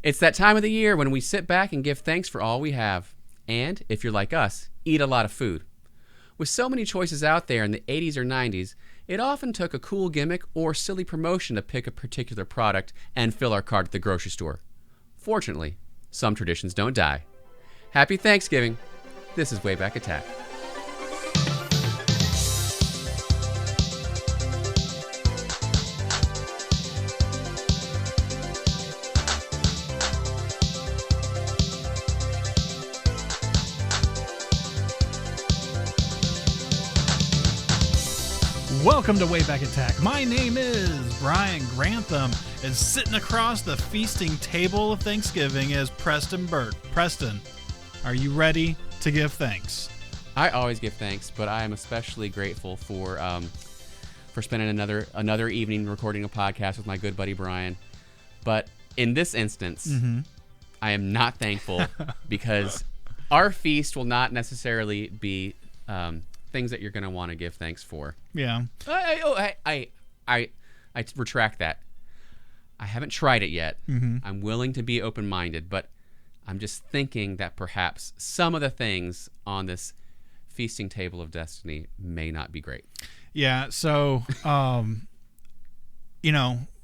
It's that time of the year when we sit back and give thanks for all we have. And, if you're like us, eat a lot of food. With so many choices out there in the 80s or 90s, it often took a cool gimmick or silly promotion to pick a particular product and fill our cart at the grocery store. Fortunately, some traditions don't die. Happy Thanksgiving. This is Wayback Attack. Welcome to Wayback Attack. My name is Brian Grantham, and sitting across the feasting table of Thanksgiving is Preston Burt. Preston, are you ready to give thanks? I always give thanks, but I am especially grateful for spending another evening recording a podcast with my good buddy Brian. But in this instance, I am not thankful because our feast will not necessarily be things that you're going to want to give thanks for. Yeah. I retract that. I haven't tried it yet. I'm willing to be open-minded, but I'm just thinking that perhaps some of the things on this feasting table of destiny may not be great. Yeah, so,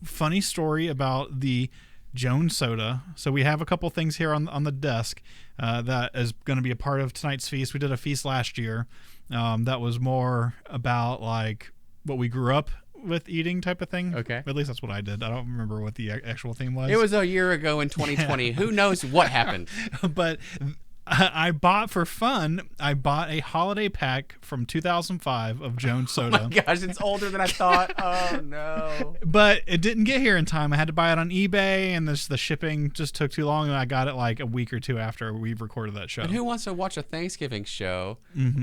funny story about the Jones soda. So we have a couple things here on the desk that is going to be a part of tonight's feast. We did a feast last year that was more about like what we grew up with eating type of thing. Okay. At least that's what I did. I don't remember what the actual theme was. It was a year ago in 2020. Who knows what happened? But I bought for fun, I bought a holiday pack from 2005 of Jones soda. Oh my gosh, it's older than I thought. Oh no. But it didn't get here in time. I had to buy it on eBay, and the shipping just took too long, and I got it like a week or two after we recorded that show. And who wants to watch a Thanksgiving show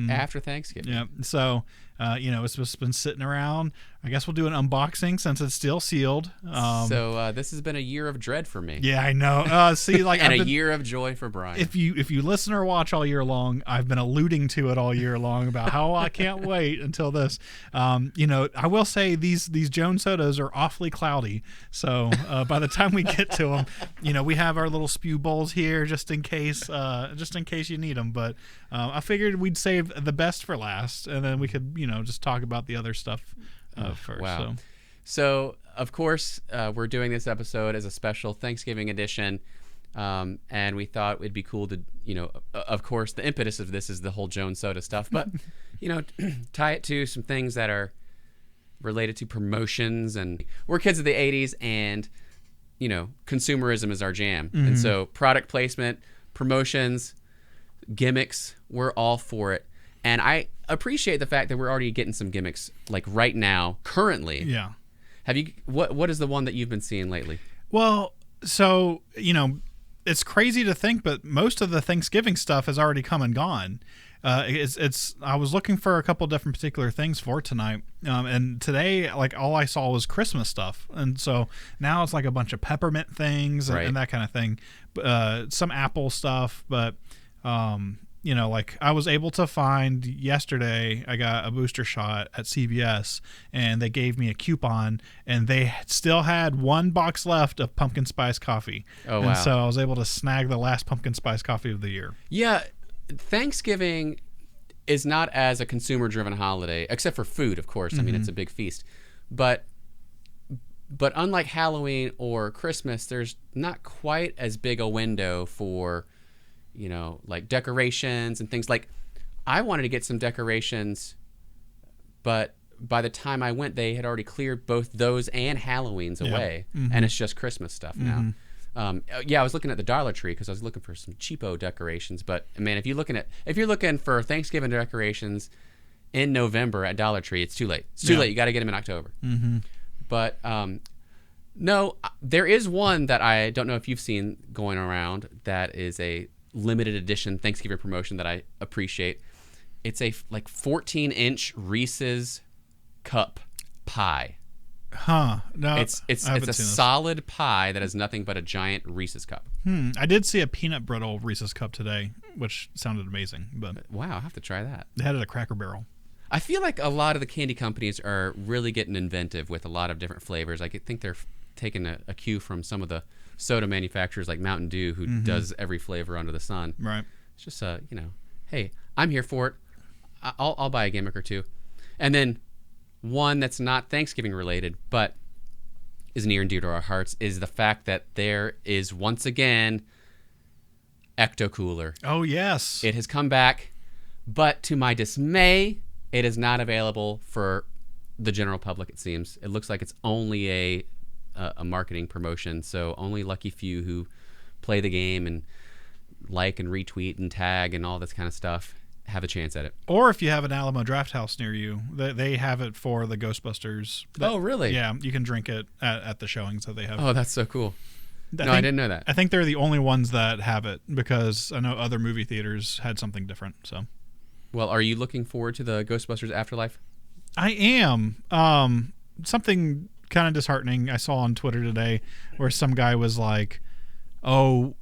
after Thanksgiving? Yeah. So, it's just been sitting around. I guess we'll do an unboxing since it's still sealed. So this has been a year of dread for me. Yeah, I know. See, like, and a year of joy for Brian. If you listen or watch all year long, I've been alluding to it all year long about how I can't wait until this. I will say these Jones sodas are awfully cloudy. So by the time we get to them, we have our little spew bowls here just in case you need them. But I figured we'd save the best for last, and then we could just talk about the other stuff first. Wow. So of course, we're doing this episode as a special Thanksgiving edition. And we thought it'd be cool to, of course, the impetus of this is the whole Jones soda stuff, but, tie it to some things that are related to promotions. And we're kids of the 80s, and, consumerism is our jam. And so product placement, promotions, gimmicks, we're all for it. And I appreciate the fact that we're already getting some gimmicks like right now, currently. Yeah. Have you, what is the one that you've been seeing lately? Well, so, it's crazy to think, but most of the Thanksgiving stuff has already come and gone. I was looking for a couple different particular things for tonight, and today, like, all I saw was Christmas stuff, and so now it's like a bunch of peppermint things and that kind of thing, some apple stuff, but like I was able to find yesterday, I got a booster shot at CVS, and they gave me a coupon, and they still had one box left of pumpkin spice coffee. Oh, wow. And so I was able to snag the last pumpkin spice coffee of the year. Yeah, Thanksgiving is not as a consumer-driven holiday, except for food, of course. I mean, it's a big feast. But unlike Halloween or Christmas, there's not quite as big a window for like decorations and things. Like, I wanted to get some decorations, but by the time I went, they had already cleared both those and Halloween's away, and it's just Christmas stuff now. I was looking at the Dollar Tree because I was looking for some cheapo decorations. But man, if you're looking for Thanksgiving decorations in November at Dollar Tree, it's too late. It's too late. You got to get them in October. But no, there is one that I don't know if you've seen going around that is a limited edition Thanksgiving promotion that I appreciate. It's a 14-inch Reese's cup pie. Huh. No, it's a solid pie that has nothing but a giant Reese's cup. I did see a peanut brittle Reese's cup today, which sounded amazing. But wow, I'll have to try that. They had it at Cracker Barrel. I feel like a lot of the candy companies are really getting inventive with a lot of different flavors. I think they're taken a cue from some of the soda manufacturers like Mountain Dew, who does every flavor under the sun. Right. It's just hey, I'm here for it. I'll buy a gimmick or two. And then one that's not Thanksgiving related, but is near and dear to our hearts, is the fact that there is once again Ecto Cooler. Oh yes, it has come back, but to my dismay, it is not available for the general public. It seems it looks like it's only a marketing promotion, so only lucky few who play the game and like and retweet and tag and all this kind of stuff have a chance at it. Or if you have an Alamo Draft House near you, they have it for the Ghostbusters. Oh, really? Yeah, you can drink it at the showings that they have. Oh, that's so cool. I didn't know that. I think they're the only ones that have it, because I know other movie theaters had something different. So, well, are you looking forward to the Ghostbusters Afterlife? I am. Something kind of disheartening I saw on Twitter today, where some guy was like, "Oh,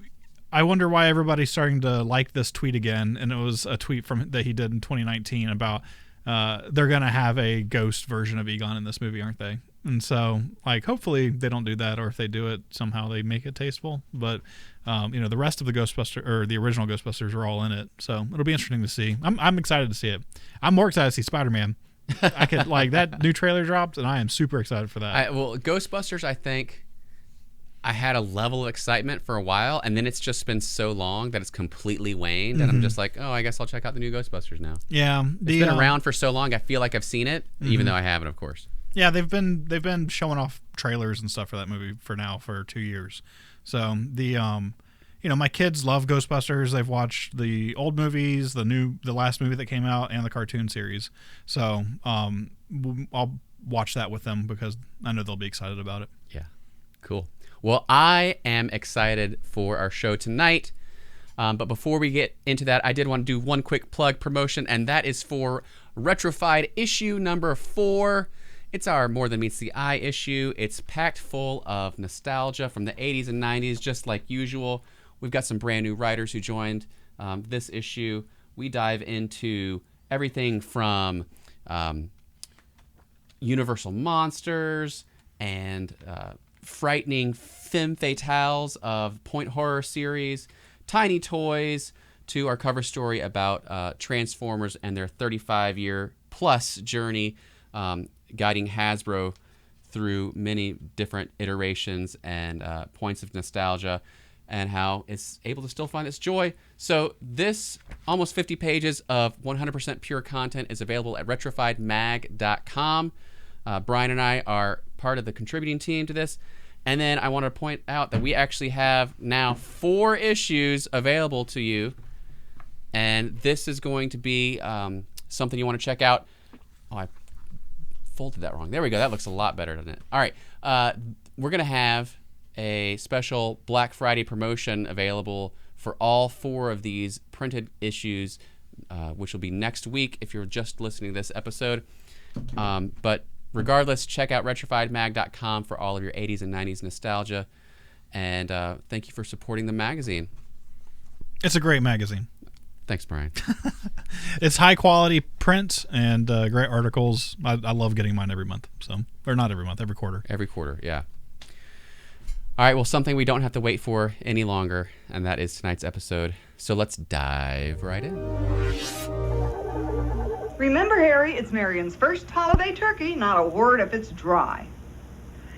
I wonder why everybody's starting to like this tweet again," and it was a tweet that he did in 2019 about they're gonna have a ghost version of Egon in this movie, aren't they? And so, like, hopefully they don't do that, or if they do it, somehow they make it tasteful. But the rest of the Ghostbuster, or the original Ghostbusters, are all in it, so it'll be interesting to see. I'm excited to see it. I'm more excited to see Spider-Man. I could that new trailer dropped, and I am super excited for that. Ghostbusters, I think I had a level of excitement for a while, and then it's just been so long that it's completely waned, and I'm just like, oh, I guess I'll check out the new Ghostbusters now. Yeah, it's been around for so long. I feel like I've seen it, even though I haven't, of course. Yeah, they've been showing off trailers and stuff for that movie for 2 years. So my kids love Ghostbusters. They've watched the old movies, the last movie that came out, and the cartoon series. So I'll watch that with them because I know they'll be excited about it. Yeah, cool. Well, I am excited for our show tonight. But before we get into that, I did want to do one quick plug promotion, and that is for Retrofied issue number 4. It's our More Than Meets the Eye issue. It's packed full of nostalgia from the 80s and 90s, just like usual. We've got some brand new writers who joined this issue. We dive into everything from Universal Monsters and frightening femme fatales of point horror series, Tiny Toys, to our cover story about Transformers and their 35-year plus journey, guiding Hasbro through many different iterations and points of nostalgia, and how it's able to still find its joy. So this almost 50 pages of 100% pure content is available at retrofiedmag.com. Brian and I are part of the contributing team to this. And then I want to point out that we actually have now 4 issues available to you. And this is going to be something you want to check out. Oh, I folded that wrong. There we go. That looks a lot better, doesn't it? All right. We're going to have a special Black Friday promotion available for all 4 of these printed issues, which will be next week if you're just listening to this episode. But regardless, check out retrofiedmag.com for all of your 80s and 90s nostalgia. And thank you for supporting the magazine. It's a great magazine. Thanks, Brian. It's high quality print and great articles. I love getting mine every month. Or not every month, every quarter. Every quarter, yeah. All right, well, something we don't have to wait for any longer, and that is tonight's episode. So let's dive right in. Remember, Harry, it's Marion's first holiday turkey, not a word if it's dry.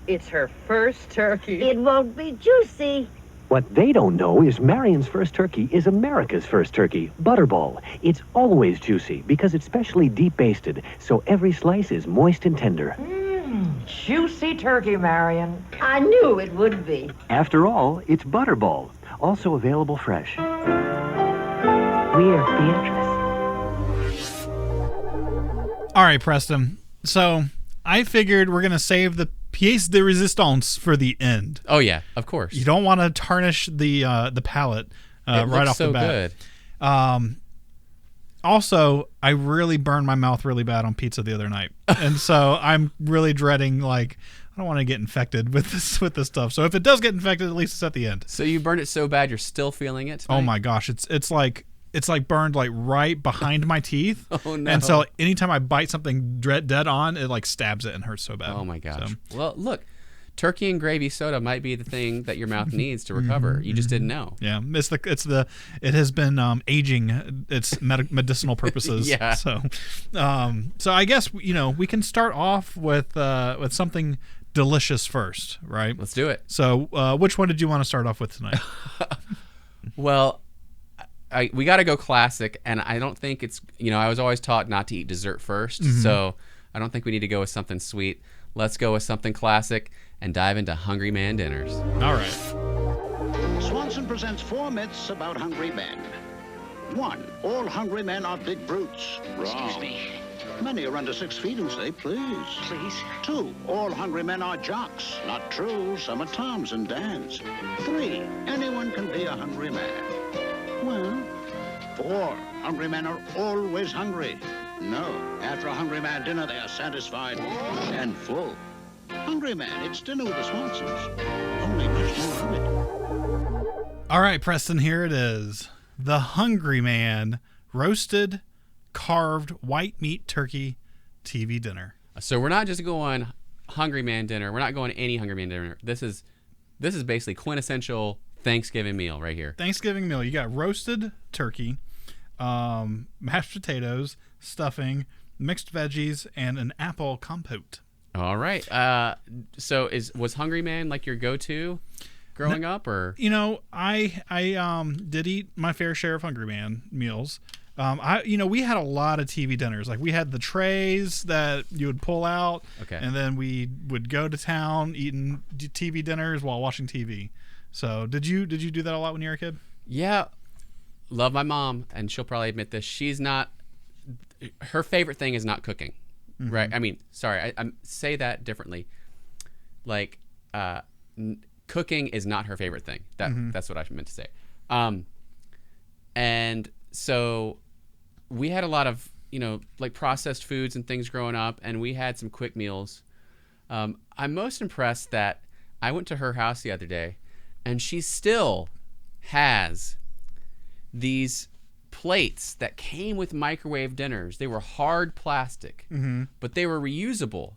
It's her first turkey. It won't be juicy. What they don't know is Marion's first turkey is America's first turkey, Butterball. It's always juicy because it's specially deep basted, so every slice is moist and tender. Juicy turkey, Marion. I knew it would be. After all, it's Butterball, also available fresh. We're Beatrice. All right, Preston. So I figured we're going to save the pièce de résistance for the end. Oh, yeah, of course. You don't want to tarnish the palate right off the bat. Good. Also, I really burned my mouth really bad on pizza the other night. And so I'm really dreading, I don't want to get infected with this stuff. So if it does get infected, at least it's at the end. So you burned it so bad you're still feeling it tonight? Oh my gosh, it's like burned right behind my teeth. Oh no. And so anytime I bite something dead on, it stabs it and hurts so bad. Oh my gosh. So. Well, look, turkey and gravy soda might be the thing that your mouth needs to recover. You just didn't know. Yeah, it has been aging its medicinal purposes. Yeah. So I guess we can start off with something delicious first, right? Let's do it. So which one did you want to start off with tonight? Well, we got to go classic, and I don't think it's I was always taught not to eat dessert first, so I don't think we need to go with something sweet. Let's go with something classic and dive into Hungry Man dinners. All right. Swanson presents 4 myths about hungry men. 1. All hungry men are big brutes. Wrong. Excuse me. Many are under 6 feet and say, please. Please? 2. All hungry men are jocks. Not true. Some are Toms and Dans. 3. Anyone can be a hungry man. Well, 4. Hungry men are always hungry. No. After a hungry man dinner, they are satisfied and full. Hungry man, it's dinner with the Swansons. Only much more of it. All right, Preston, here it is. The Hungry Man roasted, carved white meat turkey TV dinner. So we're not just going Hungry Man dinner. We're not going any Hungry Man dinner. This is basically quintessential Thanksgiving meal right here. Thanksgiving meal. You got roasted turkey, mashed potatoes, stuffing, mixed veggies, and an apple compote. All right. So was Hungry Man like your go-to growing up, or? I did eat my fair share of Hungry Man meals. We had a lot of TV dinners. Like, we had the trays that you would pull out, and then we would go to town eating TV dinners while watching TV. So did you do that a lot when you were a kid? Yeah. Love my mom, and she'll probably admit this. Her favorite thing is not cooking. Right? I mean, sorry, I say that differently. Like, cooking is not her favorite thing. That's what I meant to say. And so we had a lot of, like processed foods and things growing up, and we had some quick meals. I'm most impressed that I went to her house the other day, and she still has these plates that came with microwave dinners. They were hard plastic, but they were reusable.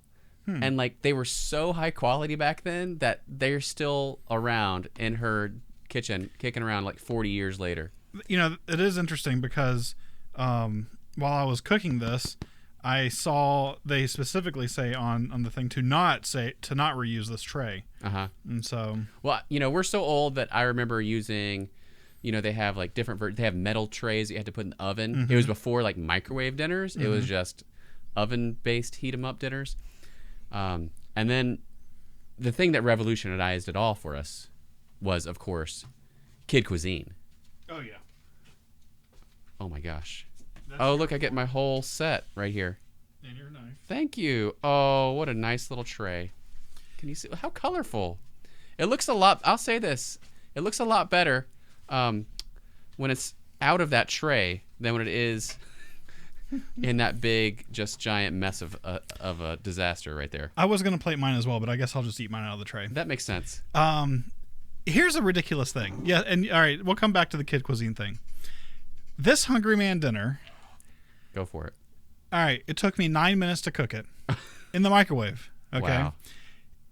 And like, they were so high quality back then that they're still around in her kitchen, kicking around like 40 years later. It is interesting because while I was cooking this, I saw they specifically say on the thing to not reuse this tray. And so, well, we're so old that I remember using, they have like different they have metal trays that you had to put in the oven. It was before like microwave dinners. It was just oven-based heat 'em up dinners. And then the thing that revolutionized it all for us was, of course, kid cuisine. Oh yeah. Oh my gosh. Look, I get my whole set right here. And your knife. Thank you. Oh, what a nice little tray. Can you see how colorful? It looks a lot, I'll say this, it looks a lot better when it's out of that tray than when it is in that big, just giant mess of a disaster right there. I was going to plate mine as well, but I guess I'll just eat mine out of the tray. That makes sense. Here's a ridiculous thing. Yeah, and all right, we'll come back to the kid cuisine thing. This Hungry Man dinner. Go for it. All right, it took me 9 minutes to cook it in the microwave. Okay. Wow.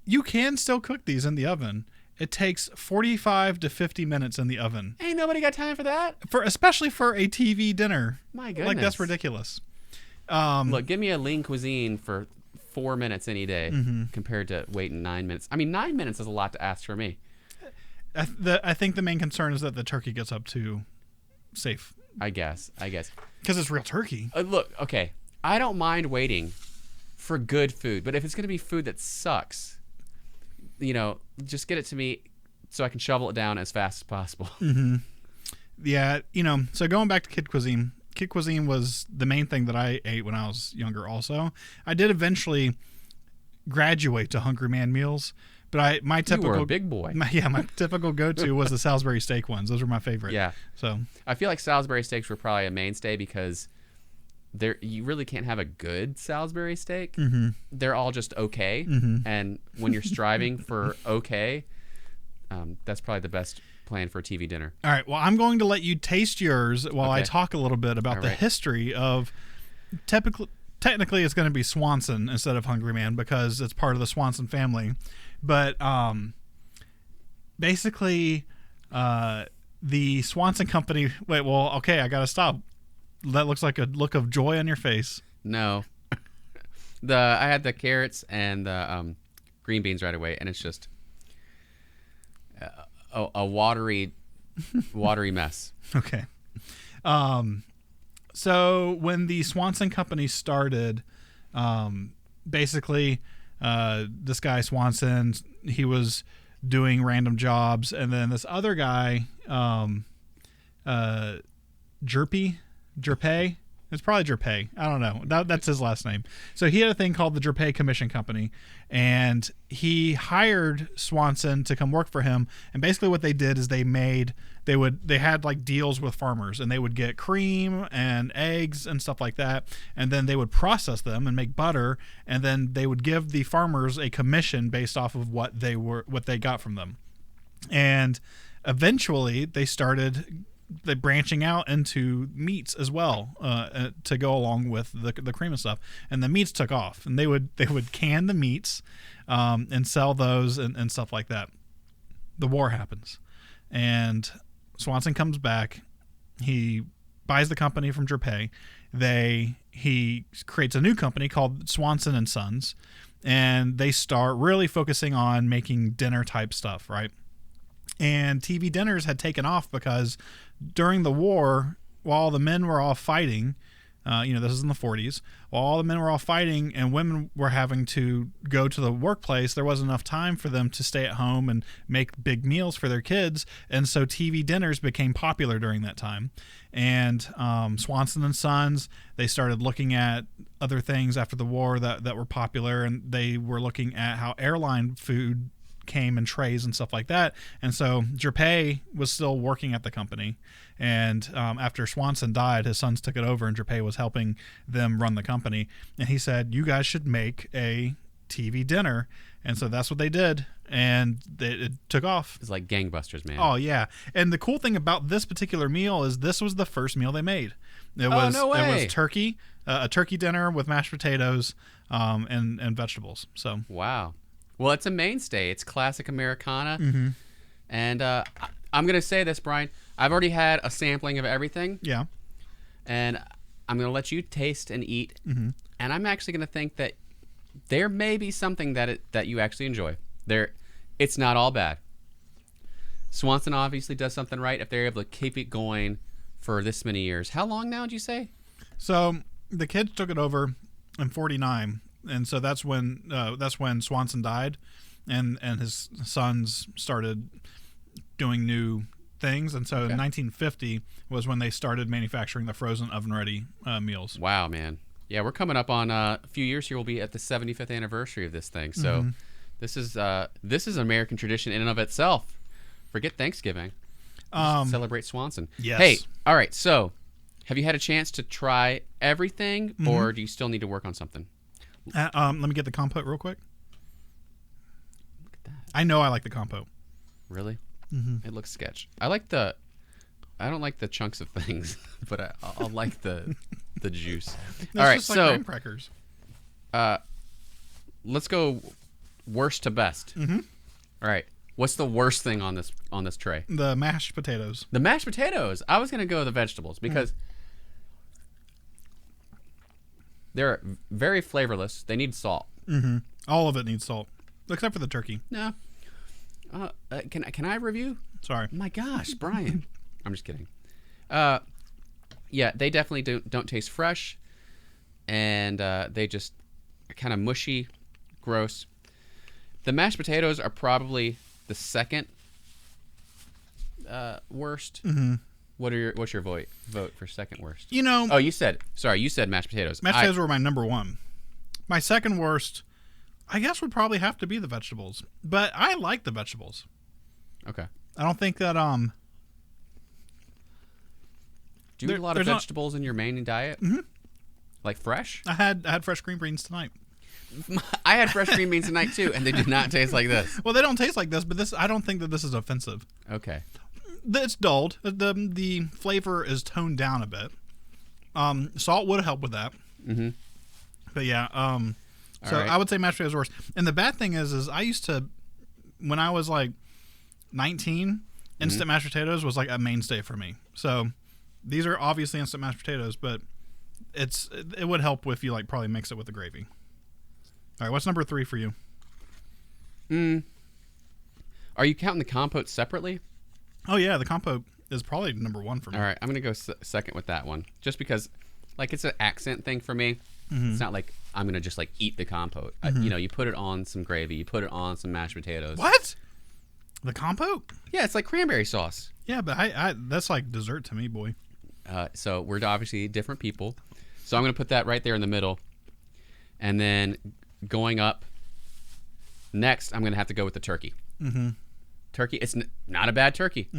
You can still cook these in the oven. It takes 45 to 50 minutes in the oven. Ain't nobody got time for that. Especially for a TV dinner. My goodness. Like, that's ridiculous. Look, give me a lean cuisine for 4 minutes any day compared to waiting 9 minutes. I mean, 9 minutes is a lot to ask for me. I think the main concern is that the turkey gets up to safe. I guess. Because it's real turkey. Look, okay, I don't mind waiting for good food, but if it's going to be food that sucks, just get it to me so I can shovel it down as fast as possible. Yeah, so going back to kid cuisine. Kid cuisine was the main thing that I ate when I was younger also. I did eventually graduate to Hungry Man meals, but my typical... You were a big boy. My typical go-to was the Salisbury steak ones. Those were my favorite. Yeah. So I feel like Salisbury steaks were probably a mainstay because you really can't have a good Salisbury steak. They're all just okay. And when you're striving for okay, that's probably the best plan for a TV dinner. All right. Well, I'm going to let you taste yours while I talk a little bit about the history of technically it's going to be Swanson instead of Hungry Man because it's part of the Swanson family. But basically, the Swanson company. Wait, well, okay, I got to stop. That looks like a look of joy on your face. No. I had the carrots and the green beans right away, and it's just a watery mess. Okay. So when the Swanson company started, basically, this guy Swanson, he was doing random jobs, and then this other guy, Jerpay. It's probably Jerpay. I don't know. That's his last name. So he had a thing called the Jerpay Commission Company, and he hired Swanson to come work for him. And basically, what they did is they had like deals with farmers, and they would get cream and eggs and stuff like that, and then they would process them and make butter, and then they would give the farmers a commission based off of what they got from them. And eventually, they started branching out into meats as well, to go along with the cream and stuff, and the meats took off, and they would can the meats and sell those and stuff like that. The war happens, and Swanson comes back. He buys the company from Jerpay. He creates a new company called Swanson and Sons, and they start really focusing on making dinner type stuff, right? And TV dinners had taken off because during the war, while the men were all fighting, this is in the 40s, while all the men were all fighting and women were having to go to the workplace, there wasn't enough time for them to stay at home and make big meals for their kids. And so TV dinners became popular during that time. And Swanson and Sons, they started looking at other things after the war that were popular, and they were looking at how airline food came in trays and stuff like that. And so Jerpay was still working at the company, and after Swanson died, his sons took it over, and Jerpay was helping them run the company. And he said, you guys should make a TV dinner. And so that's what they did, and it took off. It's like gangbusters, man. Oh yeah. And the cool thing about this particular meal is this was the first meal they made. No way. It was turkey, a turkey dinner with mashed potatoes and vegetables. So wow. Well, it's a mainstay. It's classic Americana. Mm-hmm. And I'm going to say this, Brian. I've already had a sampling of everything. Yeah. And I'm going to let you taste and eat. Mm-hmm. And I'm actually going to think that there may be something that you actually enjoy. It's not all bad. Swanson obviously does something right if they're able to keep it going for this many years. How long now, did you say? So the kids took it over in 1949. And so that's when Swanson died, and his sons started doing new things. And so in 1950 was when they started manufacturing the frozen oven-ready meals. Wow, man. Yeah, we're coming up on a few years here. We'll be at the 75th anniversary of this thing. So this is an American tradition in and of itself. Forget Thanksgiving. Celebrate Swanson. Yes. Hey, all right. So have you had a chance to try everything, or do you still need to work on something? Let me get the compote real quick. Look at that. I know I like the compote. Really? Mm-hmm. It looks sketch. I don't like the chunks of things, but I'll like the juice. All right, just like so graham crackers. Let's go worst to best. Mm-hmm. All right, what's the worst thing on this tray? The mashed potatoes. The mashed potatoes. I was gonna go with the vegetables because they're very flavorless. They need salt. Mm-hmm. All of it needs salt, except for the turkey. No. Can I review? Sorry. Oh my gosh, Brian. I'm just kidding. Yeah, they definitely don't taste fresh, and they just are kind of mushy, gross. The mashed potatoes are probably the second worst. Mm-hmm. What's your vote for second worst? Oh, you said mashed potatoes. Mashed potatoes were my number one. My second worst, I guess, would probably have to be the vegetables. But I like the vegetables. Okay. I don't think that Do you eat a lot of vegetables in your main diet? Mm-hmm. Like fresh? I had fresh green beans tonight. I had fresh green beans tonight too, and they did not taste like this. Well, they don't taste like this, but I don't think that this is offensive. Okay. It's dulled. The flavor is toned down a bit. Salt would have helped with that. Mm-hmm. But yeah, so right. I would say mashed potatoes are worse. And the bad thing is I used to, when I was like 19, instant mashed potatoes was like a mainstay for me. So these are obviously instant mashed potatoes, but it would help if you like probably mix it with the gravy. All right, what's number 3 for you? Are you counting the compote separately? Oh yeah, the compote is probably number 1 for me. All right, I'm gonna go second with that one, just because, like, it's an accent thing for me. It's not like I'm gonna just like eat the compote. You put it on some gravy, you put it on some mashed potatoes. What? The compote? Yeah, it's like cranberry sauce. Yeah, but I that's like dessert to me, boy. So we're obviously different people. So I'm gonna put that right there in the middle, and then going up next, I'm gonna have to go with the turkey. Turkey, it's not a bad turkey.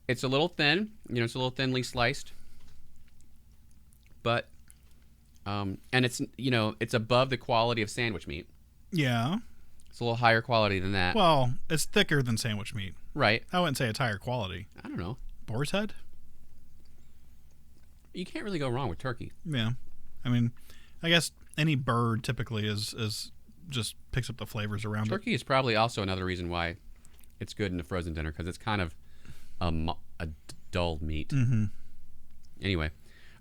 It's a little thin, it's a little thinly sliced, but and it's it's above the quality of sandwich meat. Yeah. It's a little higher quality than that. Well, it's thicker than sandwich meat. Right. I wouldn't say it's higher quality. I don't know. Boar's head? You can't really go wrong with turkey. Yeah. I mean, I guess any bird typically is just picks up the flavors around Turkey is probably also another reason why it's good in a frozen dinner, because it's kind of a dull meat. Anyway.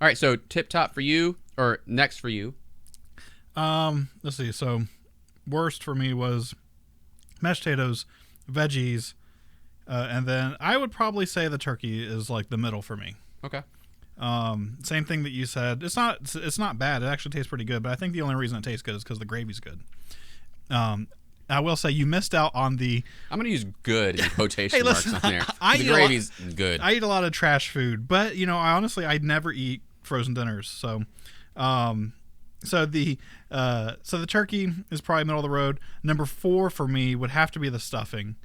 All right, so tip top for you, or next for you. Let's see. So worst for me was mashed potatoes, veggies, and then I would probably say the turkey is like the middle for me. Okay. Same thing that you said. It's not bad. It actually tastes pretty good, but I think the only reason it tastes good is because the gravy's good. I will say you missed out on the. I'm going to use "good" in quotation marks on there. The gravy's good. I eat a lot of trash food, but I never eat frozen dinners. So, so the turkey is probably middle of the road. Number 4 for me would have to be the stuffing,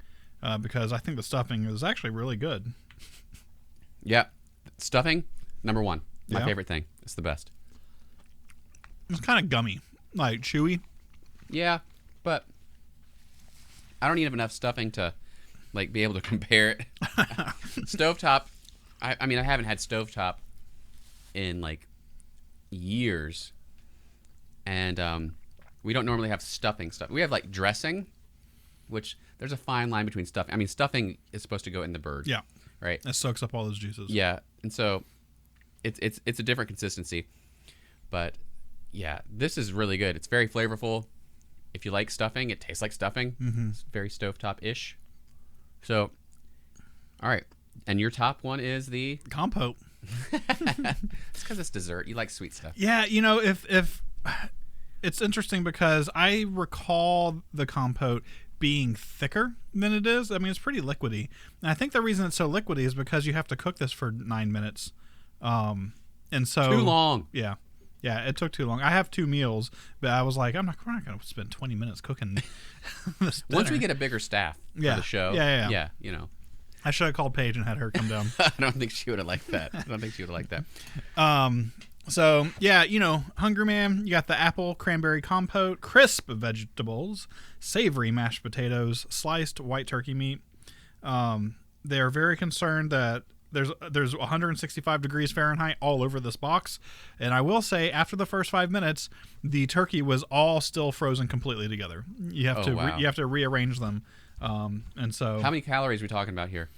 because I think the stuffing is actually really good. Yeah, stuffing, number 1. My Yeah. favorite thing. It's the best. It's kind of gummy, like chewy. Yeah, but I don't eat enough stuffing to like be able to compare it. Stovetop, I mean, I haven't had stovetop in like years, and we don't normally have stuffing stuff. We have like dressing, which there's a fine line between stuffing. I mean, stuffing is supposed to go in the bird. Yeah, right. It soaks up all those juices. Yeah, and so it's a different consistency, but yeah, this is really good. It's very flavorful. If you like stuffing, it tastes like stuffing. It's very stovetop-ish. So, all right. And your top one is the compote. It's because it's dessert. You like sweet stuff. Yeah, if it's interesting because I recall the compote being thicker than it is. I mean, it's pretty liquidy. And I think the reason it's so liquidy is because you have to cook this for 9 minutes. And so too long. Yeah. Yeah, it took too long. I have 2 meals, but I was like, we're not going to spend 20 minutes cooking this dinner. Once we get a bigger staff for the show. Yeah. I should have called Paige and had her come down. I don't think she would have liked that. So, yeah, Hungry Man, you got the apple cranberry compote, crisp vegetables, savory mashed potatoes, sliced white turkey meat. They are very concerned that there's 165 degrees Fahrenheit all over this box, and I will say after the first 5 minutes, the turkey was all still frozen completely together. You have you have to rearrange them, and so how many calories are we talking about here?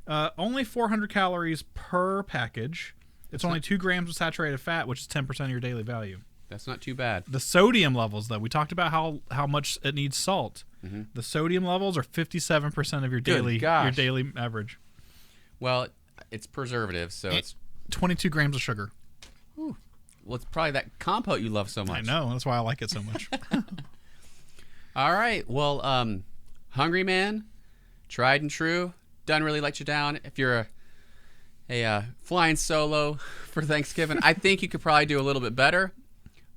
Only 400 calories per package. It's only 2 grams of saturated fat, which is 10% of your daily value. That's not too bad. The sodium levels, though, we talked about how much it needs salt. The sodium levels are 57% of your daily average. Well, it's preservatives, so it's 22 grams of sugar. Whew. Well, it's probably that compote you love so much. I know. That's why I like it so much. All right. Well, Hungry Man, tried and true. Doesn't really let you down. If you're a flying solo for Thanksgiving, I think you could probably do a little bit better,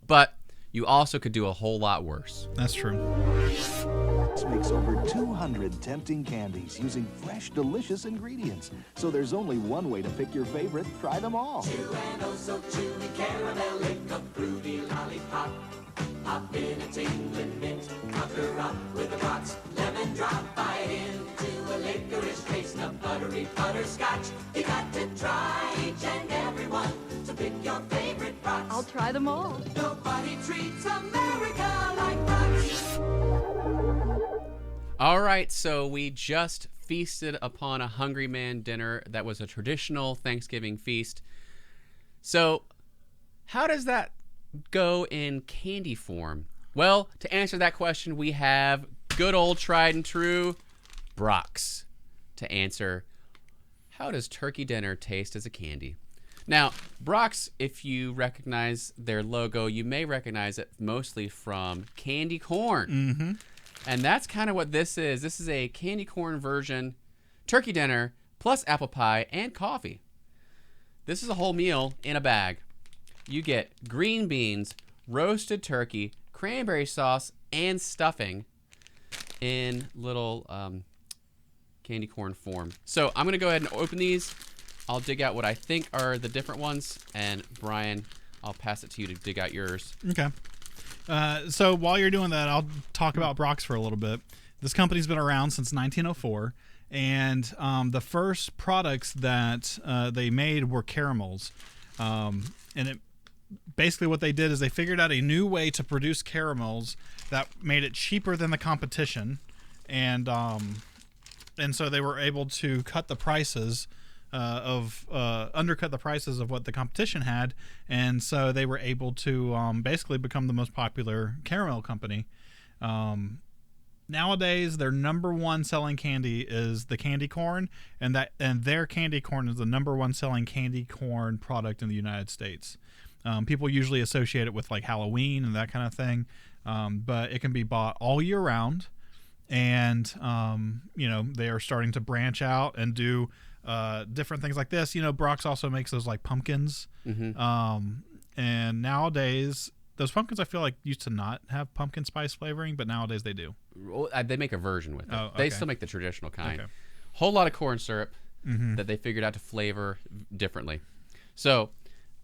but you also could do a whole lot worse. That's true. Makes over 200 tempting candies using fresh, delicious ingredients. So there's only one way to pick your favorite. Try them all. Chew and oh so chewy caramel, lick a fruity lollipop. Hop in a tingling mint, pucker up with a box. Lemon drop, bite into a licorice taste of buttery butterscotch. You got to try each and every one to pick your favorite box. I'll try them all. Nobody treats America like Brach's. All right, so we just feasted upon a Hungry Man dinner that was a traditional Thanksgiving feast. So how does that go in candy form? Well, to answer that question, we have good old tried and true Brach's to answer, how does turkey dinner taste as a candy? Now, Brach's, if you recognize their logo, you may recognize it mostly from candy corn. Mm-hmm. And that's kind of what this is. This is a candy corn version turkey dinner plus apple pie and coffee. This is a whole meal in a bag. You get green beans, roasted turkey, cranberry sauce, and stuffing in little candy corn form. So I'm going to go ahead and open these. I'll dig out what I think are the different ones. And Brian, I'll pass it to you to dig out yours. Okay. So while you're doing that, I'll talk about Brach's for a little bit. This company's been around since 1904. And the first products that they made were caramels. Basically what they did is they figured out a new way to produce caramels that made it cheaper than the competition. And so they were able to cut the prices undercut the prices of what the competition had, and so they were able to basically become the most popular caramel company. Nowadays, their number one selling candy is the candy corn, and their candy corn is the number one selling candy corn product in the United States. People usually associate it with like Halloween and that kind of thing, but it can be bought all year round. And they are starting to branch out and do different things like this. Brach's also makes those like pumpkins. Mm-hmm. And nowadays, those pumpkins I feel like used to not have pumpkin spice flavoring, but nowadays they do. Well, they make a version with it. Oh, okay. They still make the traditional kind. Okay. Whole lot of corn syrup that they figured out to flavor differently. So,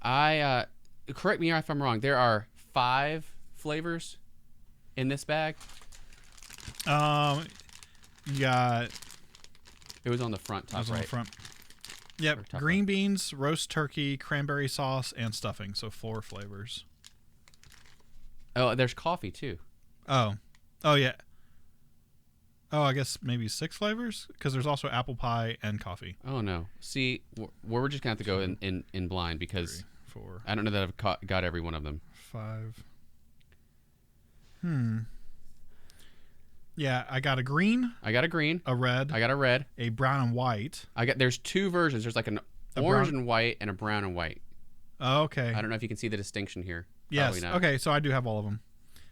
correct me if I'm wrong. There are 5 flavors in this bag. You got. It was on the front, top right. On the front. Yep, green beans, roast turkey, cranberry sauce, and stuffing. So 4 flavors. Oh, there's coffee too. Oh yeah. Oh, I guess maybe 6 flavors because there's also apple pie and coffee. Oh no! See, we're just gonna have to go in blind because 3, 4. I don't know that I've got every one of them. 5. Yeah, I got a green. I got a green. A red. I got a red. A brown and white. There's 2 versions. There's like an orange and white and a brown and white. Oh, okay. I don't know if you can see the distinction here. Yes. Okay, so I do have all of them.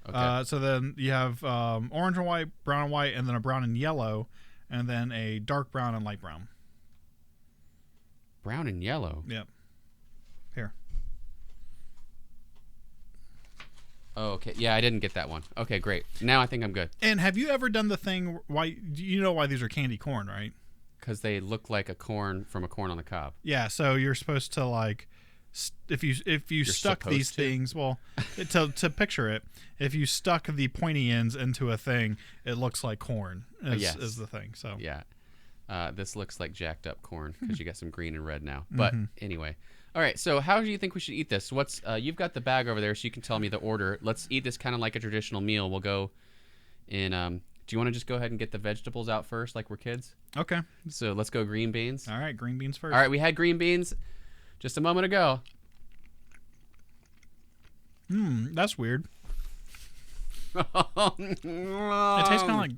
Okay. So then you have orange and white, brown and white, and then a brown and yellow, and then a dark brown and light brown. Brown and yellow? Yep. Here. Oh, okay. Yeah, I didn't get that one. Okay, great. Now I think I'm good. And have you ever done the thing, why these are candy corn, right? Because they look like a corn from a corn on the cob. Yeah, so you're supposed to like, if you stuck these things, well, to picture it, if you stuck the pointy ends into a thing, it looks like corn is the thing. So yeah, this looks like jacked up corn because you got some green and red now. But anyway, all right. So how do you think we should eat this? You've got the bag over there, so you can tell me the order. Let's eat this kind of like a traditional meal. We'll go in. Do you want to just go ahead and get the vegetables out first, like we're kids? Okay. So let's go green beans. All right, green beans first. All right, we had green beans just a moment ago. That's weird. It tastes kind of like.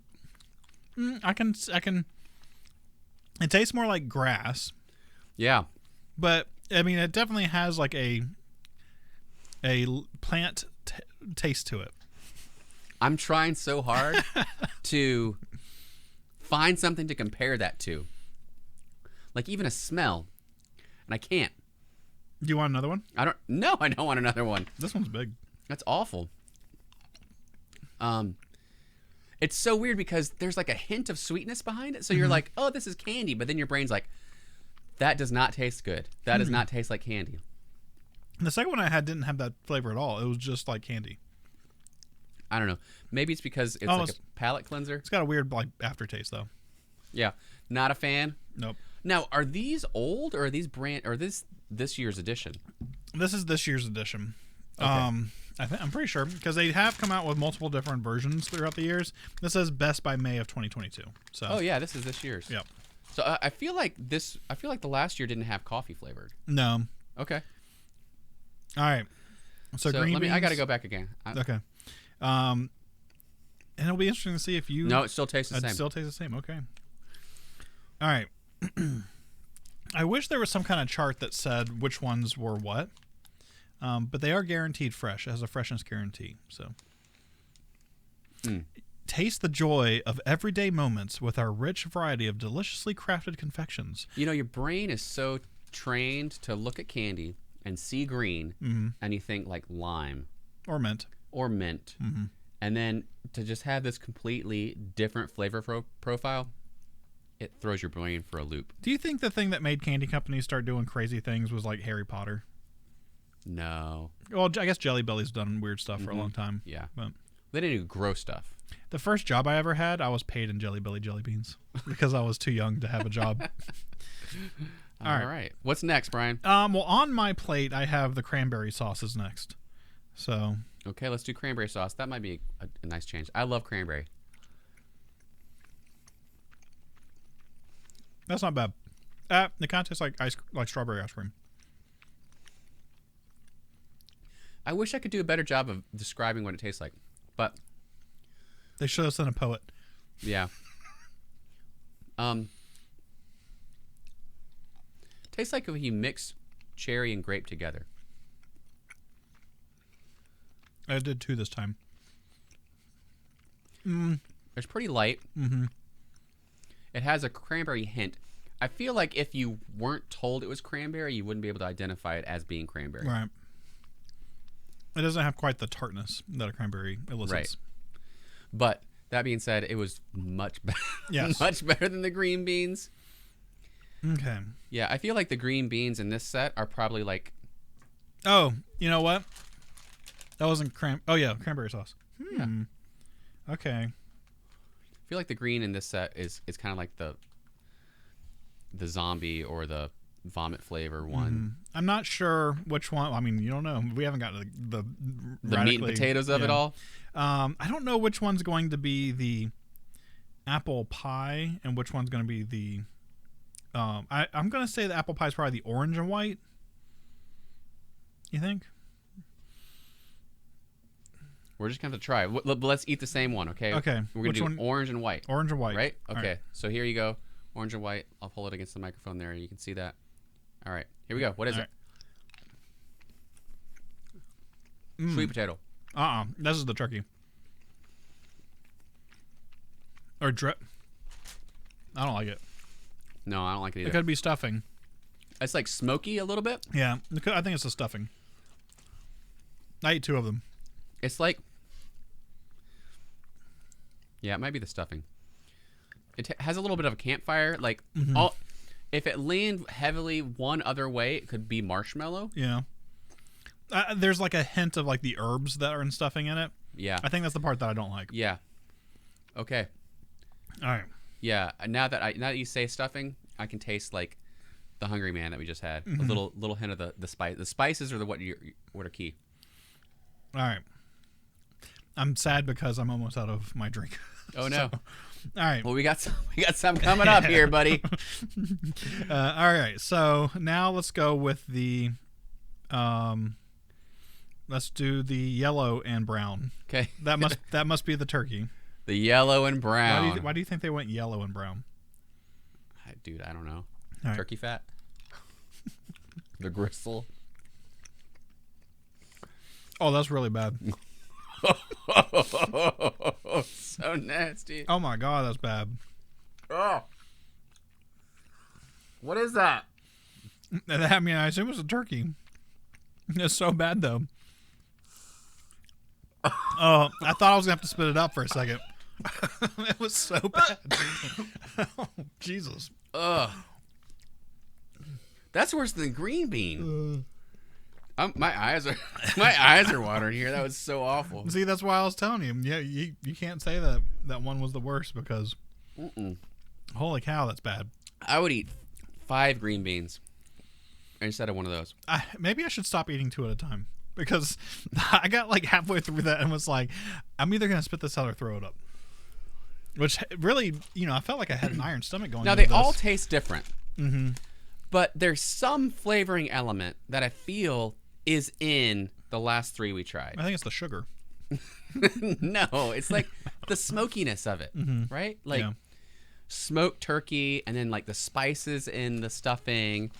I can. It tastes more like grass. Yeah. But I mean, it definitely has like a plant taste to it. I'm trying so hard to find something to compare that to, like even a smell, and I can't. Do you want another one? I don't want another one. This one's big. That's awful. It's so weird because there's like a hint of sweetness behind it. So you're like, oh, this is candy. But then your brain's like, that does not taste good. That does not taste like candy. The second one I had didn't have that flavor at all. It was just like candy. I don't know. Maybe it's because it's like a palate cleanser. It's got a weird like aftertaste though. Yeah. Not a fan? Nope. Now, are these old or are these this year's edition? This is this year's edition. I'm pretty sure because they have come out with multiple different versions throughout the years. This says best by May of 2022. So. Oh yeah, this is this year's. Yep. So I feel like the last year didn't have coffee flavored. No. Okay. All right. So green beans. I got to go back again. Okay. And it'll be interesting to see if you. No, it still tastes the same. It still tastes the same. Okay. All right. I wish there was some kind of chart that said which ones were what. But they are guaranteed fresh. It has a freshness guarantee. So, taste the joy of everyday moments with our rich variety of deliciously crafted confections. You know, your brain is so trained to look at candy and see green, and you think like lime or mint, and then to just have this completely different flavor profile, it throws your brain for a loop. Do you think the thing that made candy companies start doing crazy things was like Harry Potter? No. Well, I guess Jelly Belly's done weird stuff for a long time. Yeah. But they didn't do gross stuff. The first job I ever had, I was paid in Jelly Belly jelly beans because I was too young to have a job. All right. What's next, Brian? Well, on my plate, I have the cranberry sauces next. So. Okay, let's do cranberry sauce. That might be a nice change. I love cranberry. That's not bad. It kind of tastes like strawberry ice cream. I wish I could do a better job of describing what it tastes like, but they should have sent a poet. Yeah. Tastes like if you mix cherry and grape together. I did too this time. It's pretty light. It has a cranberry hint. I feel like if you weren't told it was cranberry, you wouldn't be able to identify it as being cranberry. Right. It doesn't have quite the tartness that a cranberry elicits. Right. But that being said, it was much better. Yes. Much better than the green beans. Okay. Yeah, I feel like the green beans in this set are probably like. Oh, you know what? That wasn't Oh yeah, cranberry sauce. Yeah. Okay. I feel like the green in this set is kind of like the zombie or the vomit flavor one. I'm not sure which one. I mean, you don't know. We haven't gotten the meat and potatoes of it all. I don't know which one's going to be the apple pie and which one's going to be the. I'm going to say the apple pie is probably the orange and white. You think? We're just going to try. Let's eat the same one, okay? Okay. We're going to do orange and white. Orange and white. Right? Okay. Right. So here you go. Orange and white. I'll pull it against the microphone there. You can see that. All right. Here we go. What is it? Sweet potato. This is the turkey. Or drip. I don't like it. No, I don't like it either. It could be stuffing. It's like smoky a little bit. Yeah. I think it's the stuffing. I ate 2 of them. It's like... Yeah, it might be the stuffing. It has a little bit of a campfire. Like, if it leaned heavily one other way, it could be marshmallow. Yeah. There's like a hint of like the herbs that are in stuffing in it. Yeah. I think that's the part that I don't like. Yeah. Okay. All right. Yeah. Now that you say stuffing, I can taste like the Hungry Man that we just had. A little hint of the spice. The spices are what are key. All right. I'm sad because I'm almost out of my drink. Oh no. All right. Well, we got some coming up here, buddy. All right. So now let's go with the let's do the yellow and brown. Okay. That must be the turkey. The yellow and brown. Why do you think they went yellow and brown? Dude, I don't know. Right. Turkey fat. The gristle. Oh, that's really bad. So nasty. Oh my god, that's bad. Oh. What is that? I mean, I assume it's a turkey. It's so bad though. Oh, I thought I was gonna have to spit it out for a second. It was so bad. Oh, Jesus. Ugh. That's worse than green bean. My eyes are watering here. That was so awful. See, that's why I was telling you. Yeah, you can't say that one was the worst because holy cow, that's bad. I would eat 5 green beans instead of one of those. Maybe I should stop eating 2 at a time. because I got like halfway through that and was like, I'm either gonna spit this out or throw it up. Which really, I felt like I had an iron stomach going. Now into they all this. taste different, but there's some flavoring element that I feel is in the last 3 we tried. I think it's the sugar. No, it's like the smokiness of it, right? Like smoked turkey, and then like the spices in the stuffing,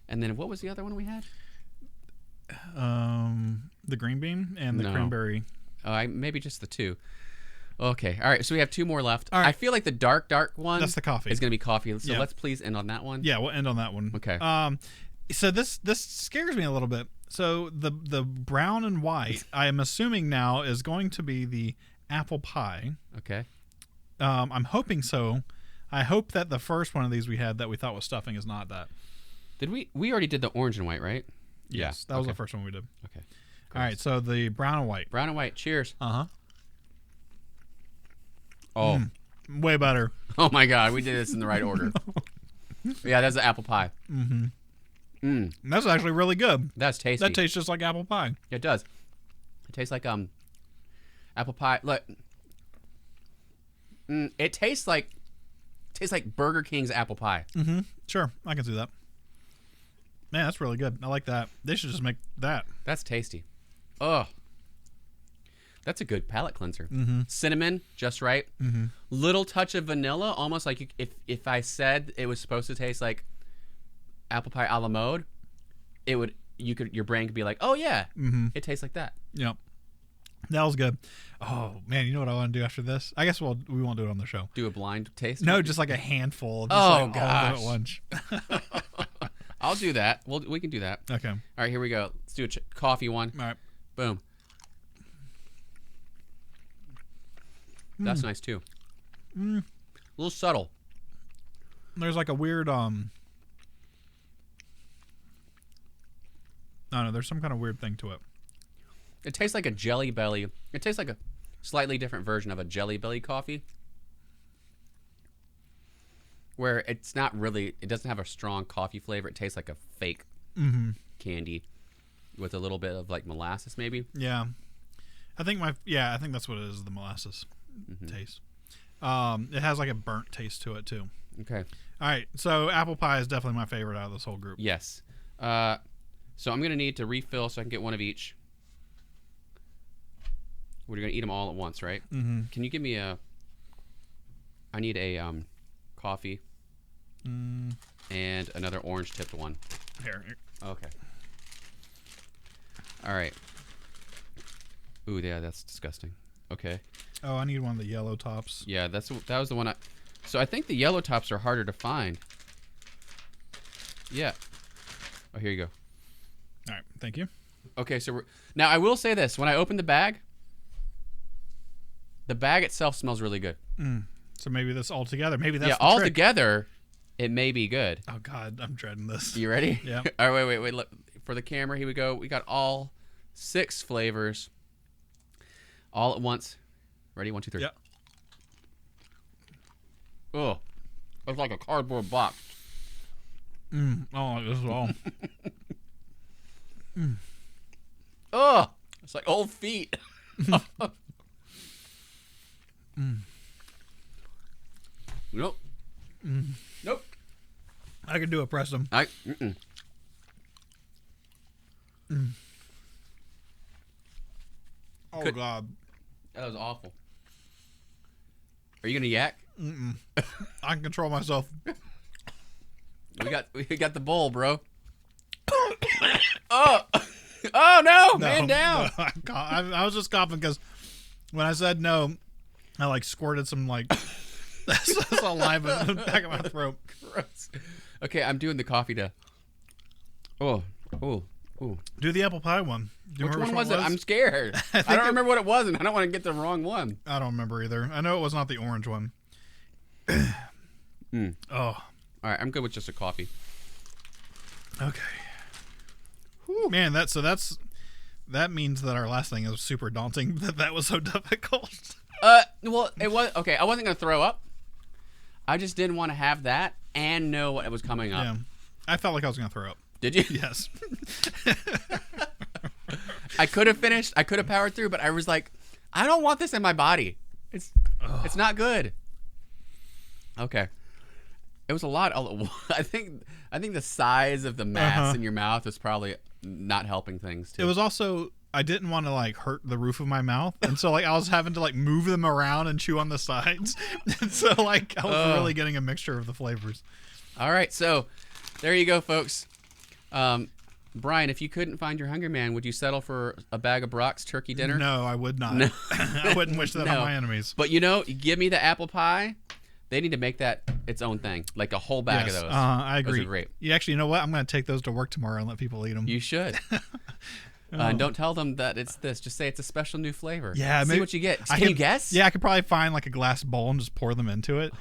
and then what was the other one we had? The green bean and the cranberry. Oh, maybe just the 2. Okay, all right. So we have 2 more left. All right. I feel like the dark one. That's the coffee. Is going to be coffee. So let's please end on that one. Yeah, we'll end on that one. Okay. So this scares me a little bit. So the brown and white, I am assuming now, is going to be the apple pie. Okay. I'm hoping so. I hope that the first one of these we had that we thought was stuffing is not that. Did we already did the orange and white, right? Yes, that was the first one we did. Okay. All right, so the brown and white. Brown and white. Cheers. Uh-huh. Oh. Way better. Oh my God, we did this in the right order. Yeah, that's the apple pie. That's actually really good. That's tasty. That tastes just like apple pie. It does. It tastes like apple pie. Look. It tastes like Burger King's apple pie. Sure, I can see that. Man, that's really good. I like that. They should just make that. That's tasty. Oh. That's a good palate cleanser. Cinnamon, just right. Little touch of vanilla, almost like if I said it was supposed to taste like apple pie a la mode, your brain could be like, oh yeah, it tastes like that. Yep. That was good. Oh man, you know what I want to do after this? I guess we won't do it on the show. Do a blind taste? No, just like a handful. Just Oh, like all of them gosh. at once. I'll do that. We can do that. Okay. All right, here we go. Let's do a coffee one. All right. Boom. That's nice too. A little subtle. There's like a weird I don't know. There's some kind of weird thing to it. It tastes like a Jelly Belly. It tastes like a slightly different version of a Jelly Belly coffee, where it's not really. It doesn't have a strong coffee flavor. It tastes like a fake candy with a little bit of like molasses, maybe. Yeah, I think that's what it is. The molasses taste. It has like a burnt taste to it too. Okay. All right. So apple pie is definitely my favorite out of this whole group. Yes. So I'm gonna need to refill so I can get one of each. We're gonna eat them all at once, right? Can you give me I need a coffee and another orange tipped one. Here. Okay. All right. Ooh, yeah, that's disgusting. Okay. Oh, I need one of the yellow tops. Yeah, that was the one So I think the yellow tops are harder to find. Yeah. Oh, here you go. All right, thank you. Okay, so now I will say this: when I opened the bag itself smells really good. So maybe this all together. Maybe that's the all trick. together, it may be good. Oh God, I'm dreading this. You ready? Yeah. All right, wait. Look, for the camera, here we go. We got all 6 flavors, all at once. Ready? 1, 2, 3. Yeah. Oh, it's like a cardboard box. Oh, this is all. Oh, it's like old feet. Nope. Nope. I can do it, press them. Oh God. That was awful. Are you gonna yak? I can control myself. We got the bowl, bro. Oh no, man down. No, I was just coughing because when I said no, I like squirted some like saliva in the back of my throat. Gross. Okay, I'm doing the coffee to. Oh. Do the apple pie one. Do you Which remember one was it? I'm scared. I don't remember what it was, and I don't want to get the wrong one. I don't remember either. I know it was not the orange one. Oh. All right, I'm good with just a coffee. Okay. Whew. Man, that means that our last thing is super daunting. That was so difficult. Well, it was okay. I wasn't gonna throw up. I just didn't want to have that and know what was coming up. Yeah. I felt like I was gonna throw up. Did you? Yes. I could have finished. I could have powered through, but I was like, I don't want this in my body. It's not good. Okay. It was a lot. I think the size of the mass in your mouth was probably not helping things too. It was also, I didn't want to like hurt the roof of my mouth, and so like I was having to like move them around and chew on the sides. And so like I was really getting a mixture of the flavors. All right, so there you go, folks. Brian, if you couldn't find your Hungry Man, would you settle for a bag of Brach's turkey dinner? No, I would not. No. I wouldn't wish that on my enemies. But give me the apple pie. They need to make that its own thing, like a whole bag of those. I agree. Those are great. You actually, you know what? I'm going to take those to work tomorrow and let people eat them. You should. And don't tell them that it's this. Just say it's a special new flavor. Yeah, see what you get. Can you guess? Yeah, I could probably find like a glass bowl and just pour them into it.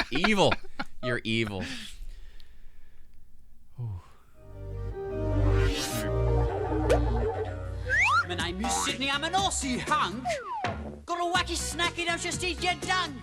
Evil. You're evil. My name is Sydney, I'm an Aussie hunk. Got a wacky snack, you don't just eat your dunk.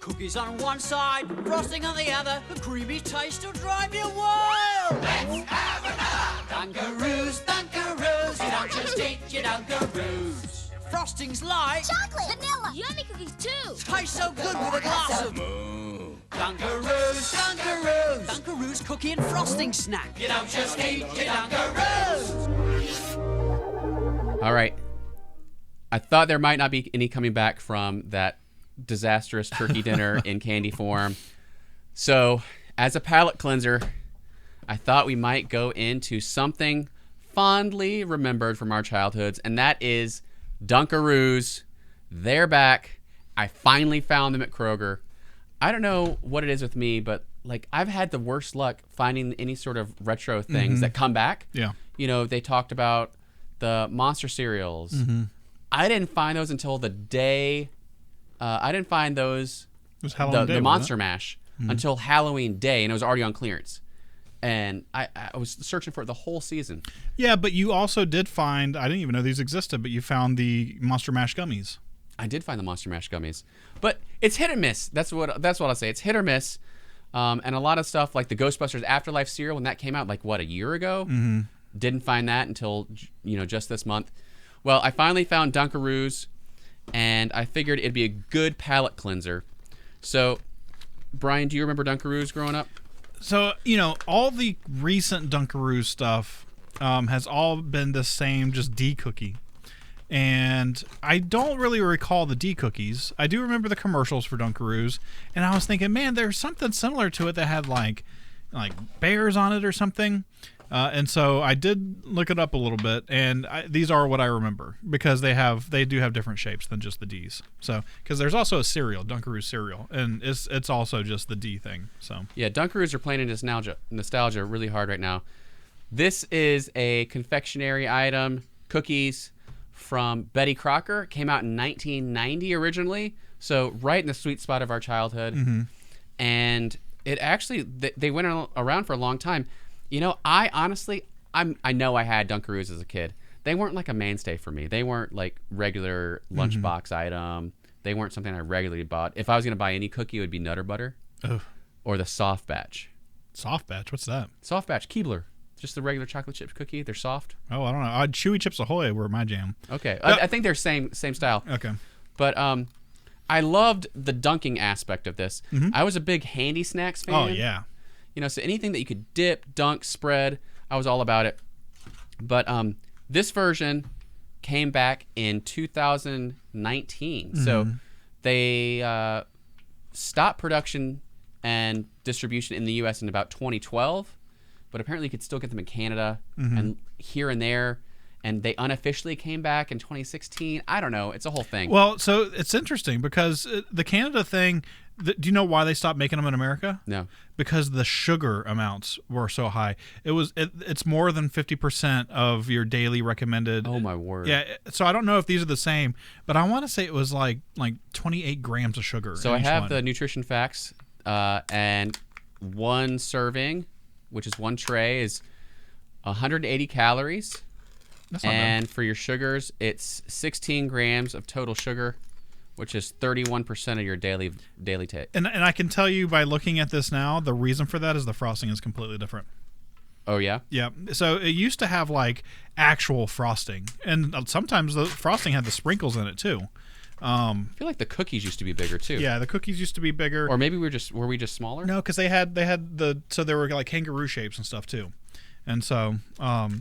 Cookies on one side, frosting on the other. The creamy taste will drive you wild. Let's have another. Dunkaroos, Dunkaroos, you don't just eat your Dunkaroos. Frosting's light. Chocolate, vanilla, yummy cookies too. Tastes so good with a glass of moo. Dunkaroos, Dunkaroos, Dunkaroos cookie and frosting snack. You don't just eat your Dunkaroos. All right. I thought there might not be any coming back from that disastrous turkey dinner in candy form. So, as a palate cleanser, I thought we might go into something fondly remembered from our childhoods, and that is Dunkaroos. They're back. I finally found them at Kroger. I don't know what it is with me, but like I've had the worst luck finding any sort of retro things that come back. Yeah. You know, they talked about the Monster cereals. I didn't find those until the day. I didn't find those, the Monster Mash, until Halloween Day, and it was already on clearance. And I was searching for it the whole season. Yeah, but you also did find, I didn't even know these existed, but you found the Monster Mash gummies. I did find the Monster Mash gummies. But it's hit or miss. That's what I'll say. It's hit or miss. And a lot of stuff like the Ghostbusters Afterlife cereal, when that came out, like, what, a year ago? Didn't find that until, just this month. Well, I finally found Dunkaroos, and I figured it'd be a good palate cleanser. So, Brian, do you remember Dunkaroos growing up? So, all the recent Dunkaroos stuff has all been the same, just D cookie. And I don't really recall the D cookies. I do remember the commercials for Dunkaroos, and I was thinking, man, there's something similar to it that had like bears on it or something. And so I did look it up a little bit, and these are what I remember because they do have different shapes than just the D's. So because there's also a cereal, Dunkaroos cereal, and it's also just the D thing. So yeah, Dunkaroos are playing nostalgia really hard right now. This is a confectionery item, cookies from Betty Crocker. Came out in 1990 originally, so right in the sweet spot of our childhood. And it actually they went around for a long time. I honestly, I know I had Dunkaroos as a kid. They weren't like a mainstay for me. They weren't like regular lunchbox item. They weren't something I regularly bought. If I was going to buy any cookie, it would be Nutter Butter or the Soft Batch. Soft Batch? What's that? Soft Batch, Keebler. Just the regular chocolate chip cookie. They're soft. Oh, I don't know. Chewy Chips Ahoy were my jam. Okay. I think they're same style. Okay. But I loved the dunking aspect of this. I was a big Handy Snacks fan. Oh, yeah. So anything that you could dip, dunk, spread, I was all about it. But this version came back in 2019. So they stopped production and distribution in the U.S. in about 2012. But apparently you could still get them in Canada and here and there. And they unofficially came back in 2016. I don't know. It's a whole thing. Well, so it's interesting because the Canada thing, do you know why they stopped making them in America? No. Because the sugar amounts were so high. It's more than 50% of your daily recommended. Oh, my word. Yeah. So I don't know if these are the same, but I want to say it was like 28 grams of sugar. So I have the nutrition facts, and one serving, which is one tray, is 180 calories. And for your sugars, it's 16 grams of total sugar, which is 31% of your daily take. And I can tell you by looking at this now, the reason for that is the frosting is completely different. Oh, yeah? Yeah. So it used to have like actual frosting, and sometimes the frosting had the sprinkles in it too. I feel like the cookies used to be bigger too. Yeah, the cookies used to be bigger. Or maybe were we just smaller? No, because they had so there were like kangaroo shapes and stuff too. And so,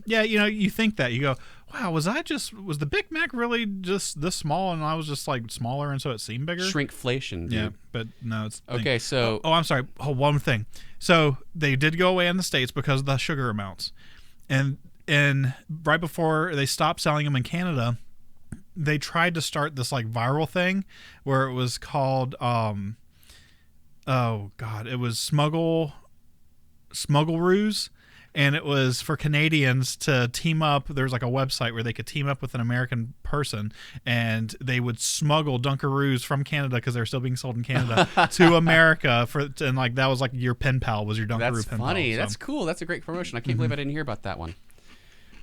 yeah, you think that you go, wow, was the Big Mac really just this small, and I was just like smaller, and so it seemed bigger? Shrinkflation, dude. Yeah, but no, it's okay. So, I'm sorry. One thing. So they did go away in the States because of the sugar amounts, and right before they stopped selling them in Canada, they tried to start this like viral thing where it was called, oh God, it was Smuggle-roos. And it was for Canadians to team up. There's like a website where they could team up with an American person, and they would smuggle Dunkaroos from Canada because they're still being sold in Canada to America and like that was like your pen pal was your Dunkaroo that's pen funny. pal. So. That's cool. That's a great promotion. I can't believe I didn't hear about that one.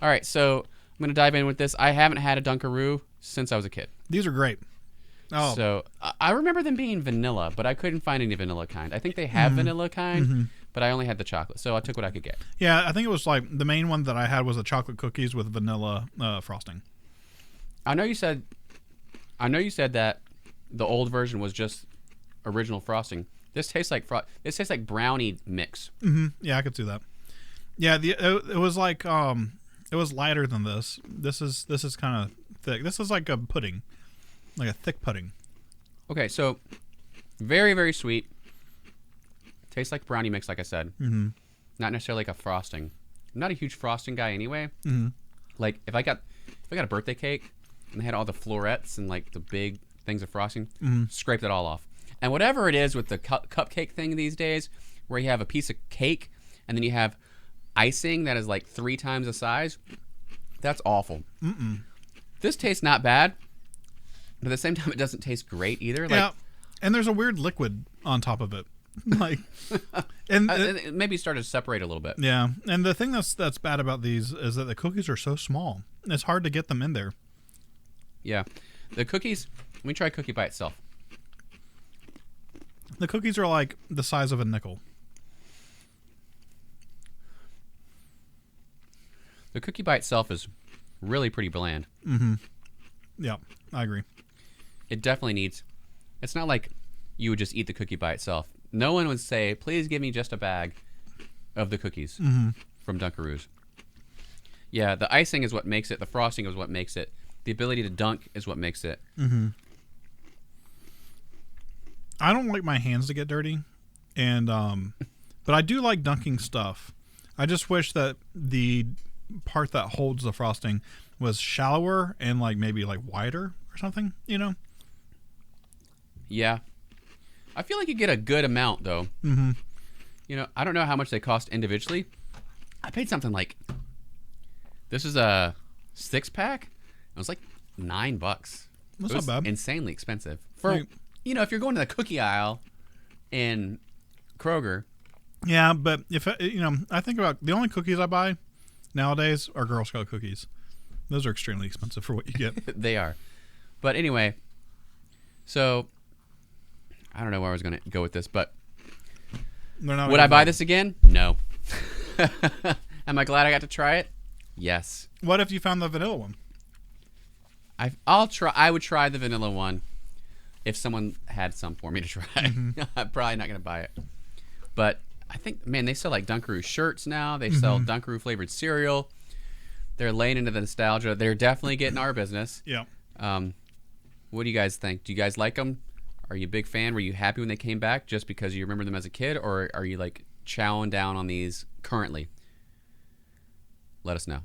All right, so I'm gonna dive in with this. I haven't had a Dunkaroo since I was a kid. These are great. Oh, so I remember them being vanilla, but I couldn't find any vanilla kind. I think they have vanilla kind. But I only had the chocolate, so I took what I could get. Yeah, I think it was like the main one that I had was the chocolate cookies with vanilla frosting. I know you said that the old version was just original frosting. This tastes like brownie mix. Mm-hmm. Yeah, I could see that. Yeah, it was like it was lighter than this. This is kind of thick. This is like a pudding, like a thick pudding. Okay, so very, very sweet. Tastes like brownie mix, like I said. Mm-hmm. Not necessarily like a frosting. I'm not a huge frosting guy anyway. Mm-hmm. Like if I got a birthday cake and they had all the florets and like the big things of frosting, scrape it all off. And whatever it is with the cupcake thing these days, where you have a piece of cake and then you have icing that is like 3 times the size, that's awful. This tastes not bad, but at the same time, it doesn't taste great either. Yeah, and there's a weird liquid on top of it. Like, and it maybe started to separate a little bit. Yeah, and the thing that's bad about these is that the cookies are so small. It's hard to get them in there. Yeah, the cookies. Let me try a cookie by itself. The cookies are like the size of a nickel. The cookie by itself is really pretty bland. Mm-hmm. Yeah, I agree. It definitely needs. It's not like you would just eat the cookie by itself. No one would say, please give me just a bag of the cookies from Dunkaroos. Yeah, the icing is what makes it. The frosting is what makes it. The ability to dunk is what makes it. Mm-hmm. I don't like my hands to get dirty, and but I do like dunking stuff. I just wish that the part that holds the frosting was shallower and like maybe like wider or something, Yeah. I feel like you get a good amount, though. Mm-hmm. I don't know how much they cost individually. I paid something like... This is a 6-pack. It was like $9. That's not bad. Insanely expensive. For, if you're going to the cookie aisle in Kroger... Yeah, but if, I think about the only cookies I buy nowadays are Girl Scout cookies. Those are extremely expensive for what you get. They are. But anyway, so... I don't know where I was going to go with this, but would I buy this again? No. Am I glad I got to try it? Yes. What if you found the vanilla one? I would try the vanilla one if someone had some for me to try. I'm probably not going to buy it. But I think, man, they sell like Dunkaroo shirts now. They sell Dunkaroo flavored cereal. They're laying into the nostalgia. They're definitely getting our business. Yeah. What do you guys think? Do you guys like them? Are you a big fan? Were you happy when they came back just because you remember them as a kid, or are you like chowing down on these currently? Let us know.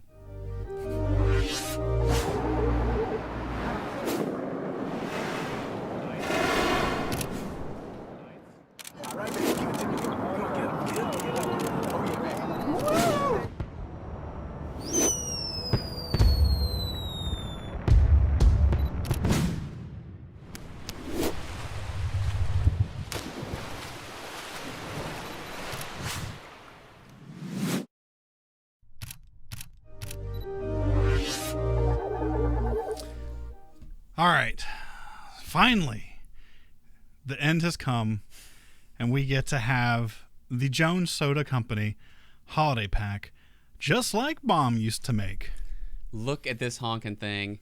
All right. Finally, the end has come, and we get to have the Jones Soda Company Holiday Pack just like Mom used to make. Look at this honking thing.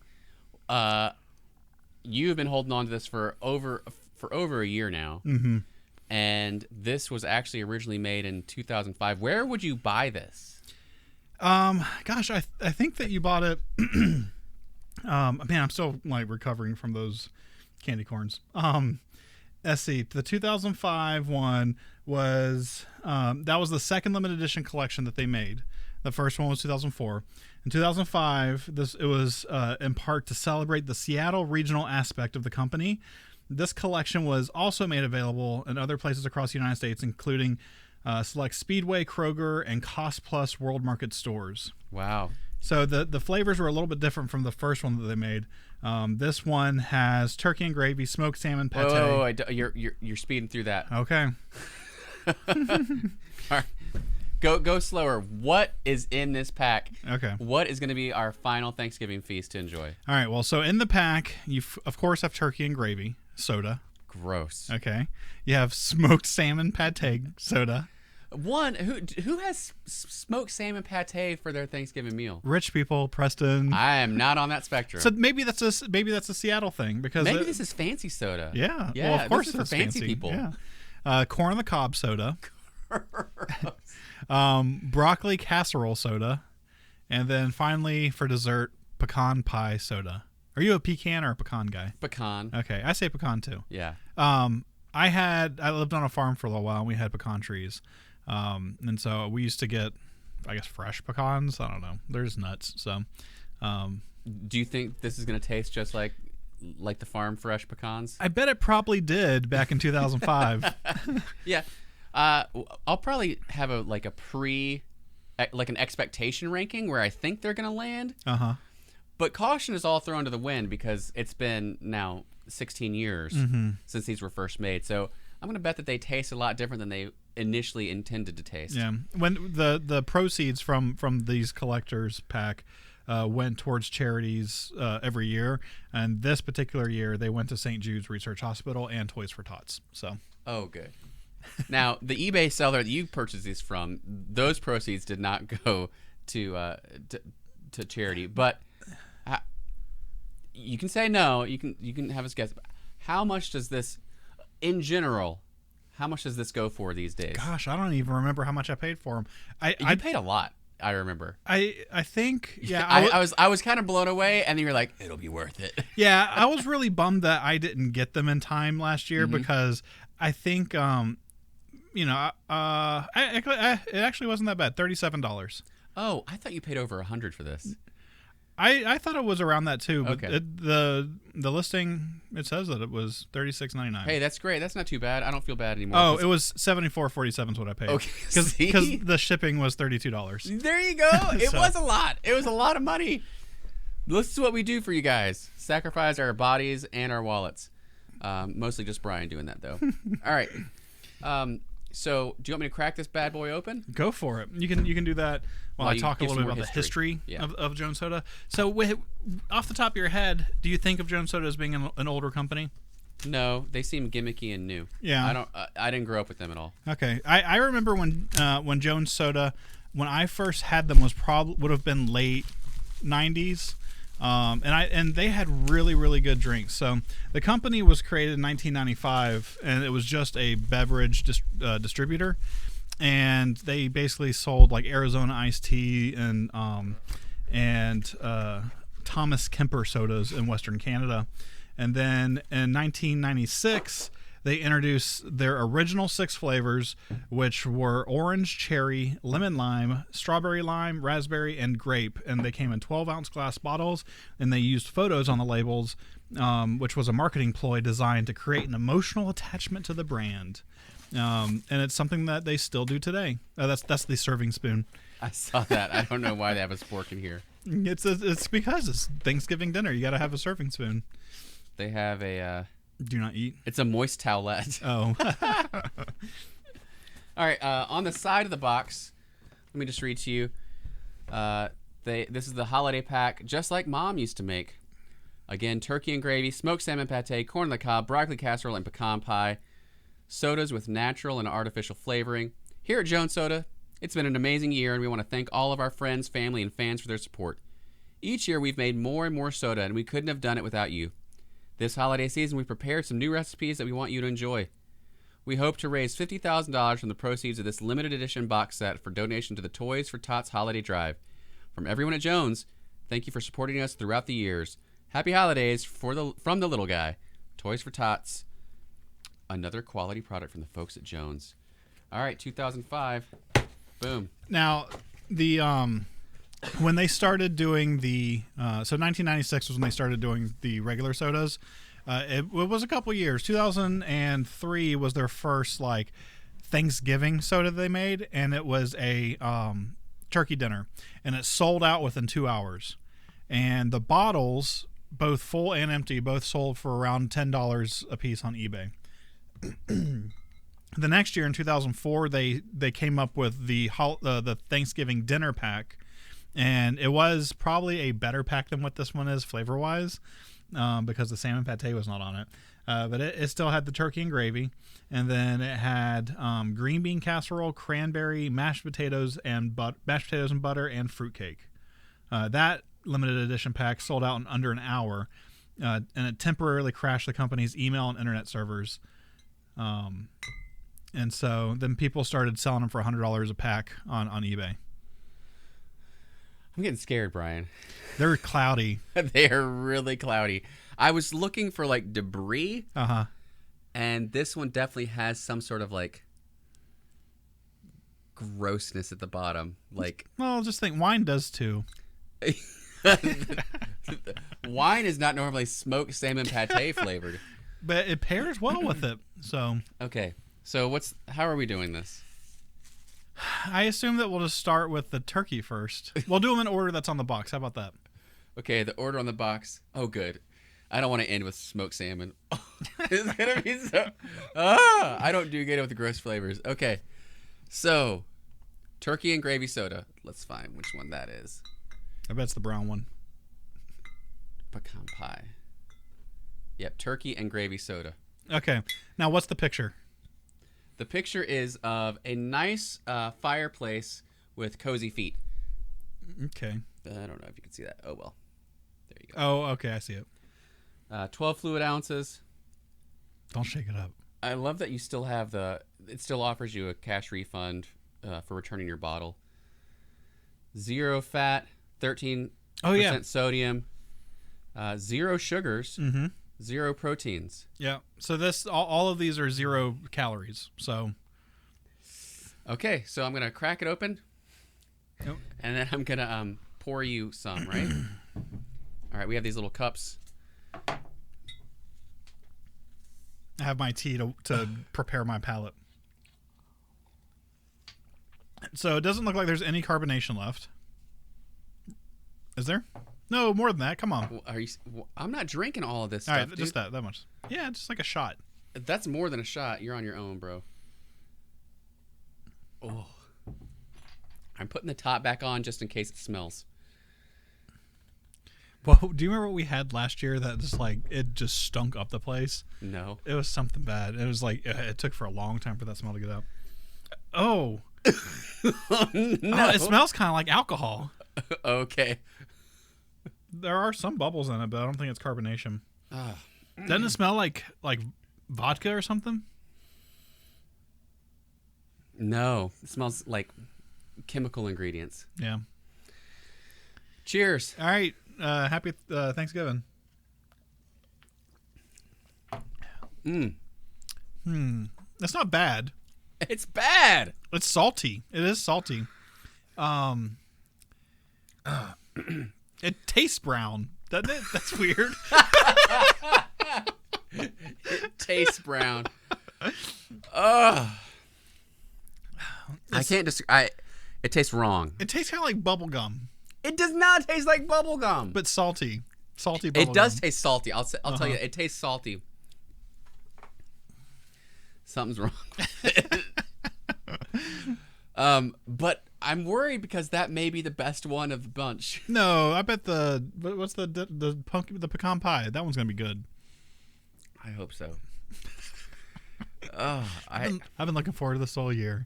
You've been holding on to this for over a year now. Mm-hmm. And this was actually originally made in 2005. Where would you buy this? Gosh, I think that you bought it. Man, I'm still like recovering from those candy corns. Let's see. The 2005 one was that was the second limited edition collection that they made. The first one was 2004. In 2005, it was in part to celebrate the Seattle regional aspect of the company. This collection was also made available in other places across the United States, including select Speedway, Kroger, and Cost Plus World Market stores. Wow. So the flavors were a little bit different from the first one that they made. This one has turkey and gravy, smoked salmon pate. Oh, you're speeding through that. Okay. All right. Go slower. What is in this pack? Okay. What is going to be our final Thanksgiving feast to enjoy? All right. Well, so in the pack, you of course have turkey and gravy soda. Gross. Okay. You have smoked salmon pate soda. One who has smoked salmon pate for their Thanksgiving meal? Rich people, Preston. I am not on that spectrum. So maybe that's a Seattle thing because maybe this is fancy soda. Yeah. Yeah. Well, of course this is for fancy people. Yeah. Corn on the cob soda. Broccoli casserole soda, and then finally for dessert, pecan pie soda. Are you a pecan or a pecan guy? Pecan. Okay, I say pecan too. Yeah. I lived on a farm for a little while, and we had pecan trees, and so we used to get, I guess, fresh pecans. I don't know. There's nuts. So, do you think this is gonna taste just like the farm fresh pecans? I bet it probably did back in 2005. Yeah. I'll probably have an expectation ranking where I think they're gonna land. Uh-huh. But caution is all thrown to the wind because it's been now 16 years since these were first made. So I'm gonna bet that they taste a lot different than they initially intended to taste. Yeah. When the proceeds from these collectors pack went towards charities every year, and this particular year they went to St. Jude's Research Hospital and Toys for Tots. So. Oh, good. Now, the eBay seller that you purchased these from, those proceeds did not go to charity. But you can say no. You can have us guess. How much does this, in general, how much does this go for these days? Gosh, I don't even remember how much I paid for them. I paid a lot. I remember. I think yeah. I was kind of blown away, and then you're like, it'll be worth it. Yeah, I was really bummed that I didn't get them in time last year because I think it actually wasn't that bad. $37. Oh, I thought you paid over $100 for this. I thought it was around that too, but okay. The listing, it says that it was $36.99. Hey, that's great. That's not too bad. I don't feel bad anymore. Oh, it was $74.47 is what I paid. Okay, because the shipping was $32. There you go. It was a lot. It was a lot of money. This is what we do for you guys: sacrifice our bodies and our wallets. Mostly just Brian doing that though. All right. So, do you want me to crack this bad boy open? Go for it. You can do that while I talk a little bit about the history of Jones Soda. So, off the top of your head, do you think of Jones Soda as being an older company? No, they seem gimmicky and new. Yeah, I didn't grow up with them at all. Okay, I remember when Jones Soda, when I first had them, would have been late 90s. And they had really, really good drinks. So the company was created in 1995, and it was just a beverage distributor, and they basically sold like Arizona iced tea and Thomas Kemper sodas in Western Canada. And then in 1996, they introduced their original 6 flavors, which were orange, cherry, lemon lime, strawberry lime, raspberry, and grape. And they came in 12-ounce glass bottles, and they used photos on the labels, which was a marketing ploy designed to create an emotional attachment to the brand. And it's something that they still do today. That's the serving spoon. I saw that. I don't know why they have a fork in here. It's because it's Thanksgiving dinner. You got to have a serving spoon. They have a... Do not eat. It's a moist towelette. Oh. All right. On the side of the box, let me just read to you. This is the holiday pack, just like Mom used to make. Again, turkey and gravy, smoked salmon pate, corn on the cob, broccoli casserole, and pecan pie. Sodas with natural and artificial flavoring. Here at Jones Soda, It's been an amazing year, and we want to thank all of our friends, family, and fans for their support. Each year, we've made more and more soda, and we couldn't have done it without you. This holiday season, we've prepared some new recipes that we want you to enjoy. We hope to raise $50,000 from the proceeds of this limited edition box set for donation to the Toys for Tots Holiday Drive. From everyone at Jones, thank you for supporting us throughout the years. Happy holidays from the little guy. Toys for Tots. Another quality product from the folks at Jones. All right, 2005. Boom. Now, the when they started doing the so 1996 was when they started doing the regular sodas. It was a couple years. 2003 was their first like Thanksgiving soda they made, and it was a turkey dinner, and it sold out within 2 hours. And the bottles, both full and empty, both sold for around $10 a piece on eBay. The next year in 2004, they came up with the Thanksgiving dinner pack, and it was probably a better pack than what this one is flavor wise. Because the salmon pate was not on it. But it still had the turkey and gravy. And then it had green bean casserole, cranberry, mashed potatoes and butter, and fruitcake. That limited edition pack sold out in under an hour. And it temporarily crashed the company's email and internet servers. And so then people started selling them for $100 a pack on eBay. I'm getting scared, Brian. They're cloudy. They are really cloudy. I was looking for like debris. Uh-huh. And this one definitely has some sort of like grossness at the bottom. Like, well, just think wine does too. Wine is not normally smoked salmon pate flavored. But it pairs well with it. So okay. So how are we doing this? I assume that we'll just start with the turkey first. We'll do them in order that's on the box. How about that? Okay, the order on the box. Oh, good. I don't want to end with smoked salmon. It's going to be so... I don't do good with the gross flavors. Okay, so turkey and gravy soda. Let's find which one that is. I bet it's the brown one. Pecan pie. Yep, turkey and gravy soda. Okay, now what's the picture? The picture is of a nice fireplace with cozy feet. Okay. I don't know if you can see that. Oh, well. There you go. Oh, okay. I see it. 12 fluid ounces. Don't shake it up. I love that you still have it still offers you a cash refund for returning your bottle. 0 fat, 13% sodium, 0 sugars. Mm-hmm. 0 proteins. Yeah. So all of these are 0 calories. So. Okay, so I'm gonna crack it open, and then I'm gonna pour you some. Right. All right. We have these little cups. I have my tea to prepare my palate. So it doesn't look like there's any carbonation left. Is there? No, more than that. Come on. I'm not drinking all of this all stuff. Right, just that much. Yeah, just like a shot. That's more than a shot. You're on your own, bro. Oh. I'm putting the top back on just in case it smells. Well, do you remember what we had last year that it just stunk up the place? No. It was something bad. It was like it took for a long time for that smell to get out. Oh. Oh, no. Oh, it smells kind of like alcohol. Okay. There are some bubbles in it, but I don't think it's carbonation. Doesn't it smell like vodka or something? No. It smells like chemical ingredients. Yeah. Cheers. All right. Happy Thanksgiving. That's not bad. It's bad. It's salty. It is salty. It tastes brown, doesn't it? That's weird. It tastes brown. Ugh. I can't it tastes wrong. It tastes kind of like bubble gum. It does not taste like bubble gum. But salty. Salty bubble gum. It does taste salty. I'll tell you, it tastes salty. Something's wrong. But I'm worried because that may be the best one of the bunch. No, I bet what's the pecan pie? That one's gonna be good. I hope so. I've been looking forward to this all year.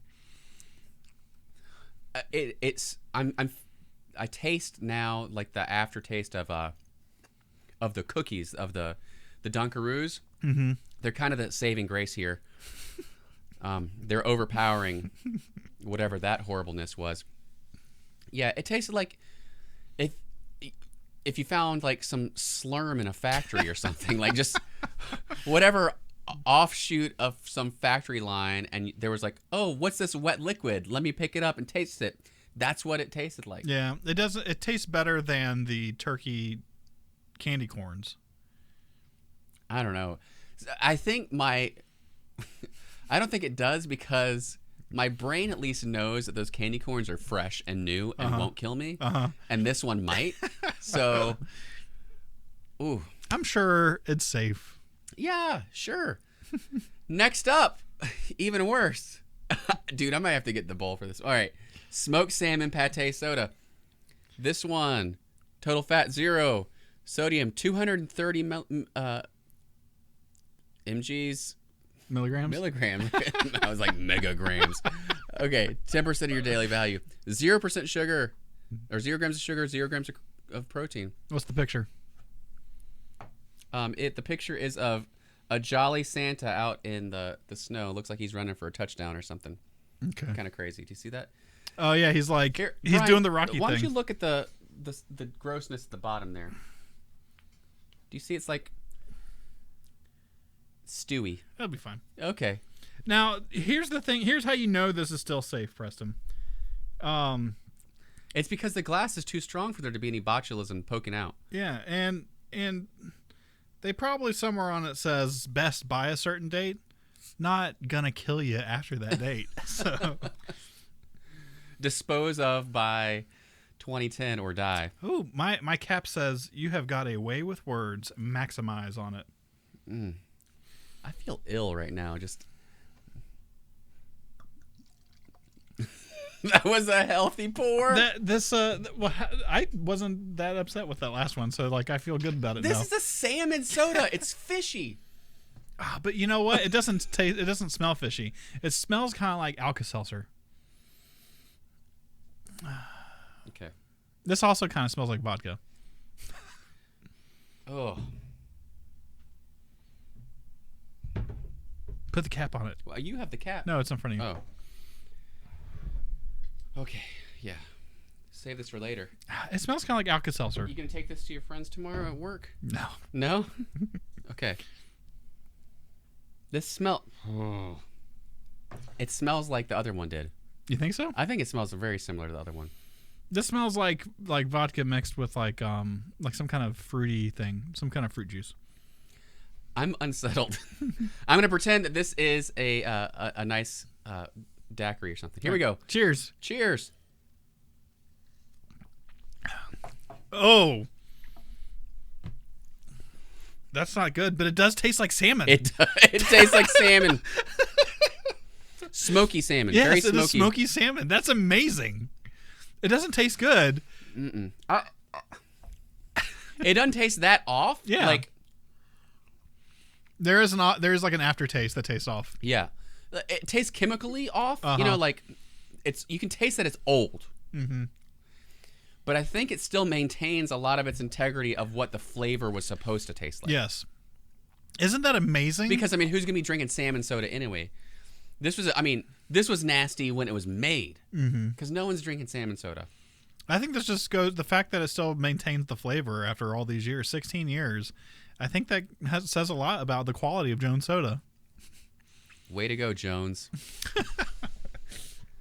I taste now like the aftertaste of the cookies of the Dunkaroos. Mm-hmm. They're kind of the saving grace here. They're overpowering whatever that horribleness was. Yeah, it tasted like if you found like some slurm in a factory or something, like just whatever offshoot of some factory line, and there was like, oh, what's this wet liquid? Let me pick it up and taste it. That's what it tasted like. Yeah, it doesn't. It tastes better than the turkey candy corns. I don't know. I think I don't think it does because my brain at least knows that those candy corns are fresh and new and won't kill me. And this one might. So, ooh. I'm sure it's safe. Yeah, sure. Next up, even worse. Dude, I might have to get the bowl for this. All right. Smoked salmon pate soda. This one, total fat 0, sodium 230 mgs. Milligrams. I was like megagrams. Okay, 10% of your daily value. 0% sugar, or 0 grams of sugar, 0 grams of protein. What's the picture? The picture is of a jolly Santa out in the snow. Looks like he's running for a touchdown or something. Okay. Kind of crazy. Do you see that? Oh yeah, he's like Here, he's Brian, doing the Rocky thing. Why don't you look at the grossness at the bottom there? Do you see it's like stewy? That'll be fine. Okay. Now here's the thing. Here's how you know this is still safe, Preston. It's because the glass is too strong for there to be any botulism poking out. Yeah, and they probably somewhere on it says best by a certain date. Not gonna kill you after that date. So dispose of by 2010 or die. Ooh, my cap says you have got a way with words. Maximize on it. I feel ill right now. Just that was a healthy pour. Well, I wasn't that upset with that last one, so like I feel good about it now. This is a salmon soda. It's fishy. But you know what? It doesn't taste. It doesn't smell fishy. It smells kind of like Alka-Seltzer. Okay. This also kind of smells like vodka. Oh. Put the cap on it. Well, you have the cap. No, it's in front of you. Oh. Okay. Yeah. Save this for later. It smells kind of like Alka-Seltzer. You gonna take this to your friends tomorrow at work? No. No? Okay. This smell. Oh. It smells like the other one did. You think so? I think it smells very similar to the other one. This smells like vodka mixed with like some kind of fruity thing, some kind of fruit juice. I'm unsettled. I'm gonna pretend that this is a nice daiquiri or something. Here we go. Cheers. Cheers. Oh. That's not good, but it does taste like salmon. It tastes like salmon. Smoky salmon. Yes, very it smoky. is smoky salmon. That's amazing. It doesn't taste good. Mm-mm. It doesn't taste that off. Yeah. Like there is like an aftertaste that tastes off. Yeah. It tastes chemically off. Uh-huh. You know, like you can taste that it's old. Mm-hmm. But I think it still maintains a lot of its integrity of what the flavor was supposed to taste like. Yes. Isn't that amazing? Because, I mean, who's going to be drinking salmon soda anyway? This was nasty when it was made. Because no one's drinking salmon soda. I think this just goes, the fact that it still maintains the flavor after all these years, 16 years, I think that says a lot about the quality of Jones Soda. Way to go, Jones.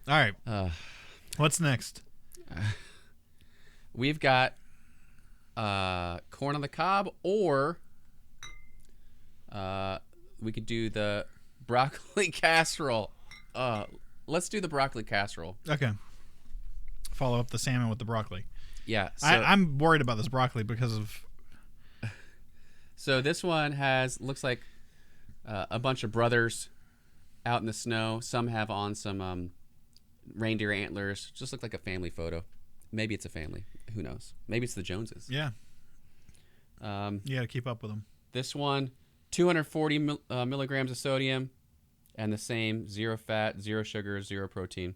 All right. What's next? We've got corn on the cob, or we could do the broccoli casserole. Let's do the broccoli casserole. Okay. Follow up the salmon with the broccoli. Yeah. So, I'm worried about this broccoli because of... So this one looks like a bunch of brothers out in the snow. Some have on some reindeer antlers. Just look like a family photo. Maybe it's a family. Who knows? Maybe it's the Joneses. Yeah. You got to keep up with them. This one, 240 milligrams of sodium, and the same 0 fat, 0 sugar, 0 protein.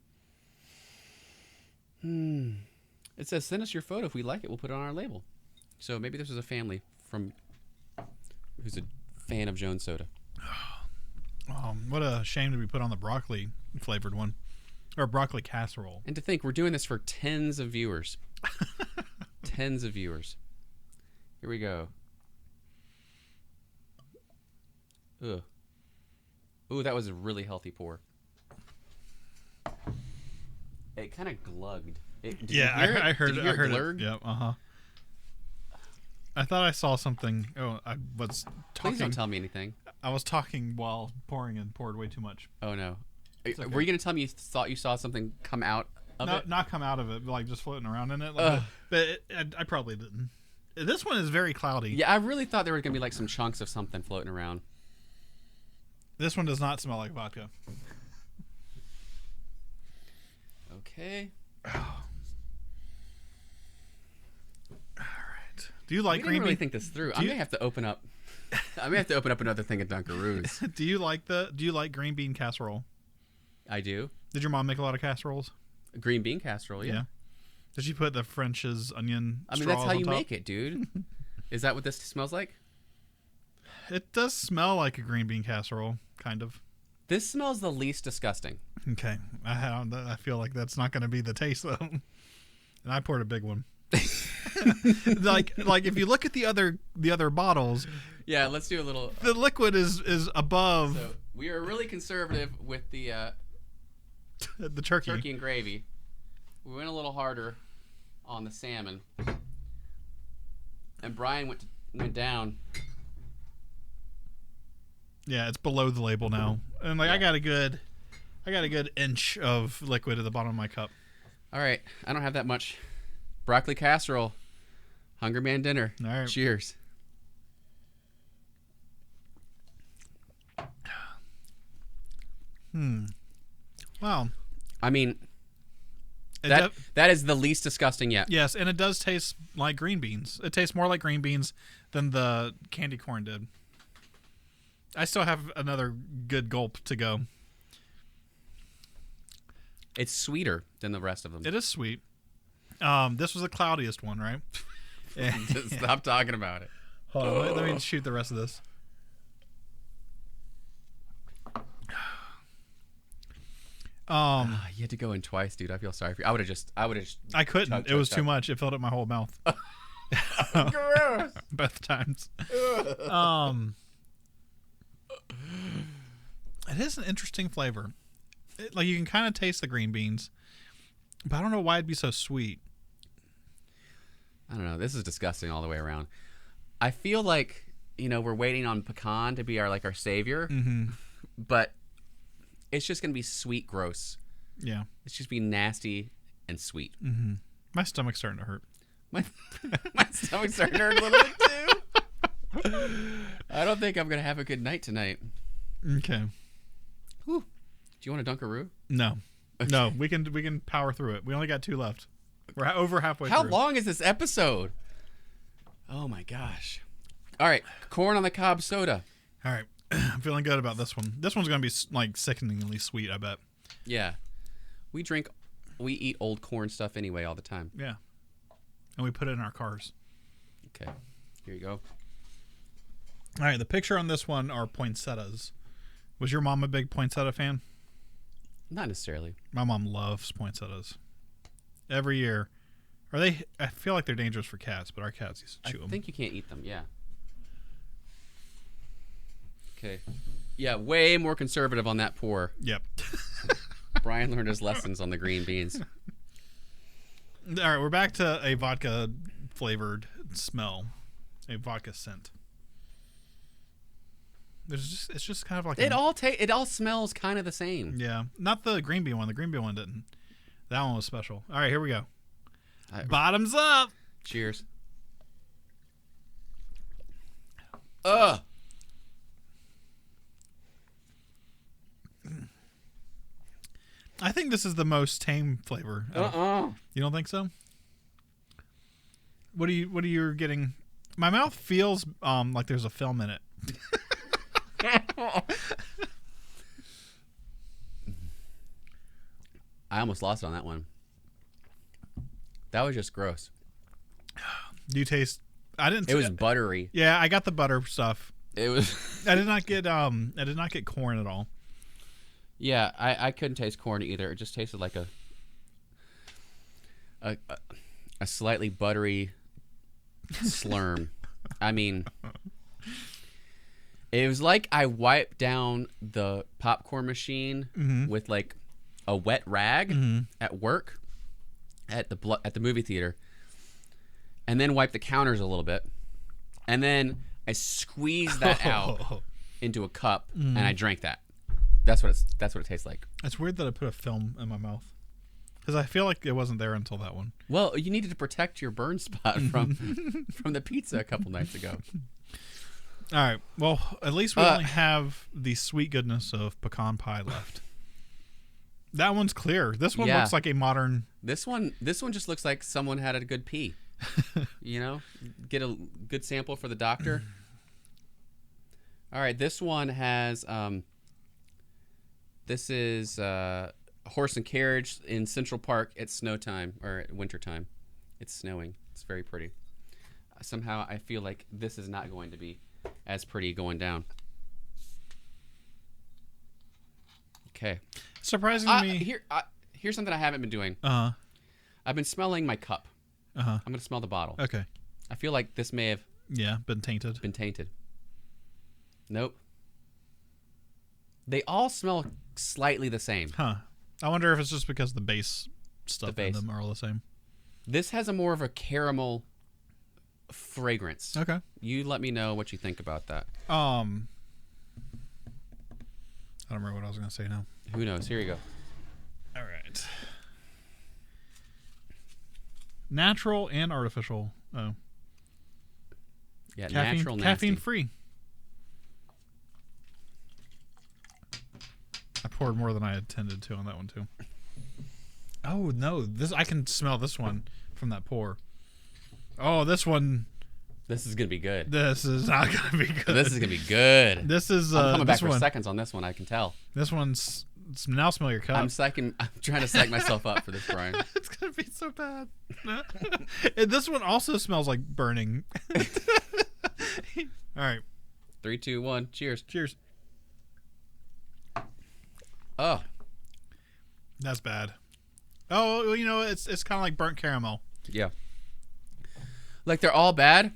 It says, send us your photo. If we like it, we'll put it on our label. So maybe this was a family who's a fan of Jones Soda. What a shame to be put on the broccoli flavored one. Or broccoli casserole. And to think, we're doing this for tens of viewers. Tens of viewers. Here we go. Ugh. Ooh, that was a really healthy pour. It kind of glugged. I heard it. Glurg? Yeah, I thought I saw something. Oh, I was talking. Please don't tell me anything. I was talking while pouring and poured way too much. Oh, no. Okay. Were you going to tell me you thought you saw something come out of it? Not come out of it, but like just floating around in it. Like but I probably didn't. This one is very cloudy. Yeah, I really thought there were going to be like some chunks of something floating around. This one does not smell like vodka. Okay. All right. Do you like green beans? I didn't really think this through. I may have to open up. I may have to open up another thing at Dunkaroos. Do you like green bean casserole? I do. Did your mom make a lot of casseroles? Green bean casserole, yeah. Did she put the French's onion? I mean, that's how you make it, dude. Is that what this smells like? It does smell like a green bean casserole, kind of. This smells the least disgusting. Okay, I feel like that's not going to be the taste though. And I poured a big one. like if you look at the other bottles. Yeah, let's do a little. The liquid is above. So we are really conservative with the turkey and gravy. We went a little harder on the salmon, and Brian went down. Yeah, it's below the label now, and like I got a good inch of liquid at the bottom of my cup. All right, I don't have that much. Broccoli casserole, Hungry Man dinner. All right, cheers. Wow. I mean, that is the least disgusting yet. Yes, and it does taste like green beans. It tastes more like green beans than the candy corn did. I still have another good gulp to go. It's sweeter than the rest of them. It is sweet. This was the cloudiest one, right? Just stop talking about it. Hold on, let me shoot the rest of this. You had to go in twice, dude. I feel sorry for you. I would have just. I couldn't. It was too much. It filled up my whole mouth. Gross. Both times. It is an interesting flavor. Like you can kind of taste the green beans, but I don't know why it'd be so sweet. I don't know. This is disgusting all the way around. I feel like we're waiting on pecan to be our savior, but it's just gonna be sweet, gross. Yeah, it's just be nasty and sweet. My stomach's starting to hurt. My stomach's starting to hurt a little bit too. I don't think I'm gonna have a good night tonight. Okay. Whew. Do you want a Dunkaroo? No. Okay. No, we can power through it. We only got 2 left. We're over halfway through. How long is this episode? Oh my gosh. All right, corn on the cob soda. All right. I'm feeling good about this one. This one's going to be like sickeningly sweet, I bet. Yeah. We eat old corn stuff anyway all the time. Yeah. And we put it in our cars. Okay. Here you go. All right, the picture on this one are poinsettias. Was your mom a big poinsettia fan? Not necessarily. My mom loves poinsettias. Every year. I feel like they're dangerous for cats, but our cats used to chew them. I think you can't eat them, yeah. Okay. Yeah, way more conservative on that pour. Yep. Brian learned his lessons on the green beans. All right, we're back to a vodka flavored smell. A vodka scent. It's just kind of like it all smells kind of the same. Yeah, not the green bean one. The green bean one didn't. That one was special. All right, here we go. Bottoms up. Cheers. I think this is the most tame flavor. You don't think so? What are you getting? My mouth feels like there's a film in it. I almost lost it on that one. That was just gross. Do you taste? I didn't. It was buttery. Yeah, I got the butter stuff. It was. I did not get corn at all. Yeah, I couldn't taste corn either. It just tasted like a slightly buttery slurm. I mean, it was like I wiped down the popcorn machine with like a wet rag at work at the movie theater, and then wiped the counters a little bit, and then I squeezed that out into a cup and I drank that. That's what it tastes like. It's weird that I put a film in my mouth because I feel like it wasn't there until that one. Well, you needed to protect your burn spot from the pizza a couple nights ago. All right. Well, at least we only have the sweet goodness of pecan pie left. That one's clear. This one looks like a modern. This one just looks like someone had a good pee. You know, get a good sample for the doctor. All right, this one has. This is horse and carriage in Central Park at snow time or at winter time. It's snowing. It's very pretty. Somehow I feel like this is not going to be as pretty going down. Okay. Surprisingly, here's something I haven't been doing. I've been smelling my cup. I'm going to smell the bottle. Okay. I feel like this may have been tainted. Nope. They all smell slightly the same. Huh. I wonder if it's just because the base stuff in them are all the same. This has a more of a caramel fragrance. Okay. You let me know what you think about that. I don't remember what I was going to say now. Who knows? Here you go. All right. Natural and artificial. Oh. Yeah, natural, nasty. Caffeine free. I poured more than I intended to on that one too. Oh no, I can smell this one from that pour. Oh, this one. This is gonna be good. This is not gonna be good. This is gonna be good. This is. I'm coming back for seconds on this one. I can tell. This one's. Now smell your cup. I'm trying to psych myself up for this, Brian. It's gonna be so bad. And this one also smells like burning. All right. 3, 2, 1. Cheers. Cheers. Oh, that's bad. Oh, you know, it's kind of like burnt caramel. Yeah. Like they're all bad.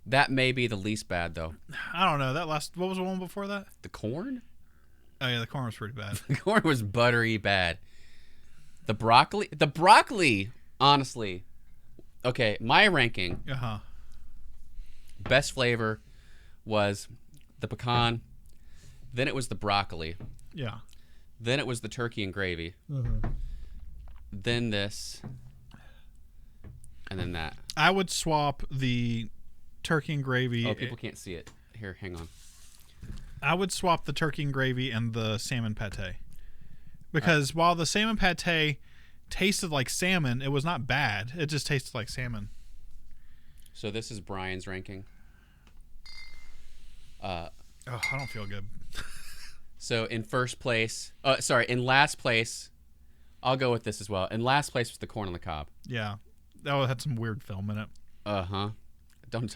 That may be the least bad though. I don't know. What was the one before that? The corn? Oh yeah, the corn was pretty bad. The corn was buttery bad. The broccoli, honestly. Okay, my ranking. Best flavor was the pecan, then it was the broccoli. Yeah. Then it was the turkey and gravy. Then this. And then that. I would swap the turkey and gravy. Oh, people can't see it. Here, hang on. I would swap the turkey and gravy and the salmon pate. Because while the salmon pate tasted like salmon, it was not bad. It just tasted like salmon. So this is Brian's ranking. I don't feel good. So in in last place, I'll go with this as well. In last place was the corn on the cob. Yeah. That had some weird film in it. Don't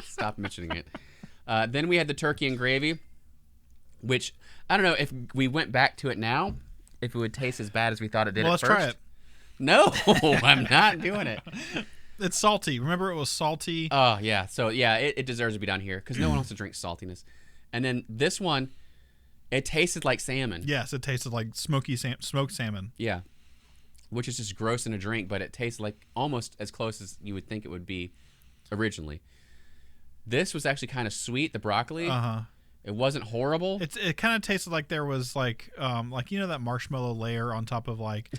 stop mentioning it. Then we had the turkey and gravy, which I don't know if we went back to it now, if it would taste as bad as we thought it did at first. Let's try it. No, I'm not doing it. It's salty. Remember, it was salty. Oh, yeah. So, yeah, it deserves to be down here because no one wants to drink saltiness. And then this one, it tasted like salmon. Yes, it tasted like smoked salmon. Yeah, which is just gross in a drink, but it tastes like almost as close as you would think it would be originally. This was actually kind of sweet, the broccoli. It wasn't horrible. It kind of tasted like there was like you know that marshmallow layer on top of like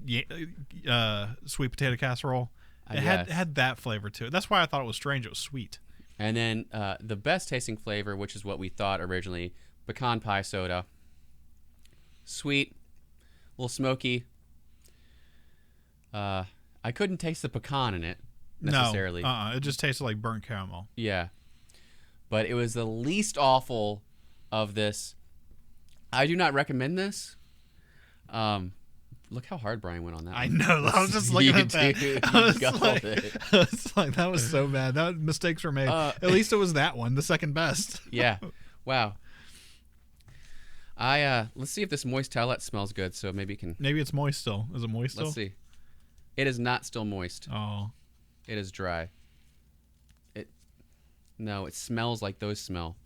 sweet potato casserole. It had that flavor to it. That's why I thought it was strange. It was sweet. And then the best tasting flavor, which is what we thought originally, pecan pie soda. Sweet, a little smoky. I couldn't taste the pecan in it necessarily. No, it just tasted like burnt caramel. Yeah. But it was the least awful of this I do not recommend this. Look how hard Brian went on that. I know. I was just looking at that. Dude, I was like, that was so bad. Mistakes were made. At least it was that one, the second best. Yeah. Wow. Let's see if this moist towelette smells good. So maybe it can. Maybe it's moist still. Is it moist still? Let's see. It is not still moist. Oh. It is dry. No, it smells like those smell.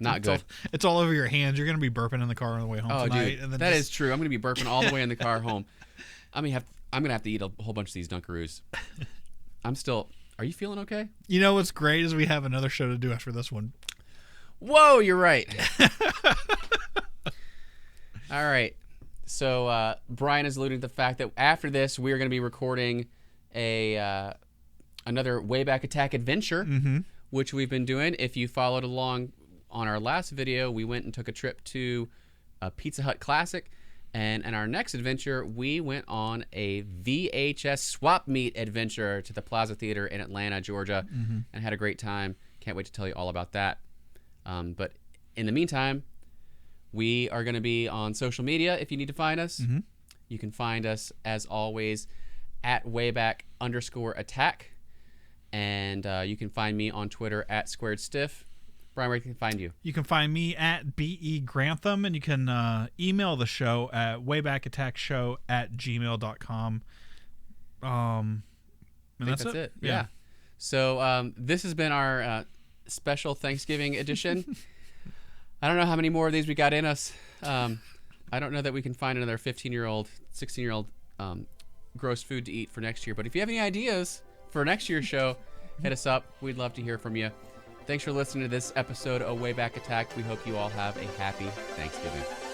Not good. It's all over your hands. You're gonna be burping in the car on the way home tonight. Dude, and then that is true. I'm gonna be burping all the way in the car home. I'm gonna have to eat a whole bunch of these Dunkaroos. Are you feeling okay? You know what's great is we have another show to do after this one. Whoa, you're right. All right. So Brian is alluding to the fact that after this, we are going to be recording another Wayback Attack adventure, which we've been doing. If you followed along on our last video, we went and took a trip to a Pizza Hut Classic. And in our next adventure, we went on a VHS swap meet adventure to the Plaza Theater in Atlanta, Georgia, and had a great time. Can't wait to tell you all about that. But in the meantime, we are going to be on social media if you need to find us. You can find us, as always, at Wayback_Attack. And you can find me on Twitter at SquaredStiff. Brian, where can you find you? You can find me at B.E. Grantham, and you can email the show at waybackattackshow@gmail.com. And that's it. Yeah. So this has been our special Thanksgiving edition. I don't know how many more of these we got in us. I don't know that we can find another 15-year-old, 16-year-old gross food to eat for next year. But if you have any ideas for next year's show, hit us up. We'd love to hear from you. Thanks for listening to this episode of Wayback Attack. We hope you all have a happy Thanksgiving.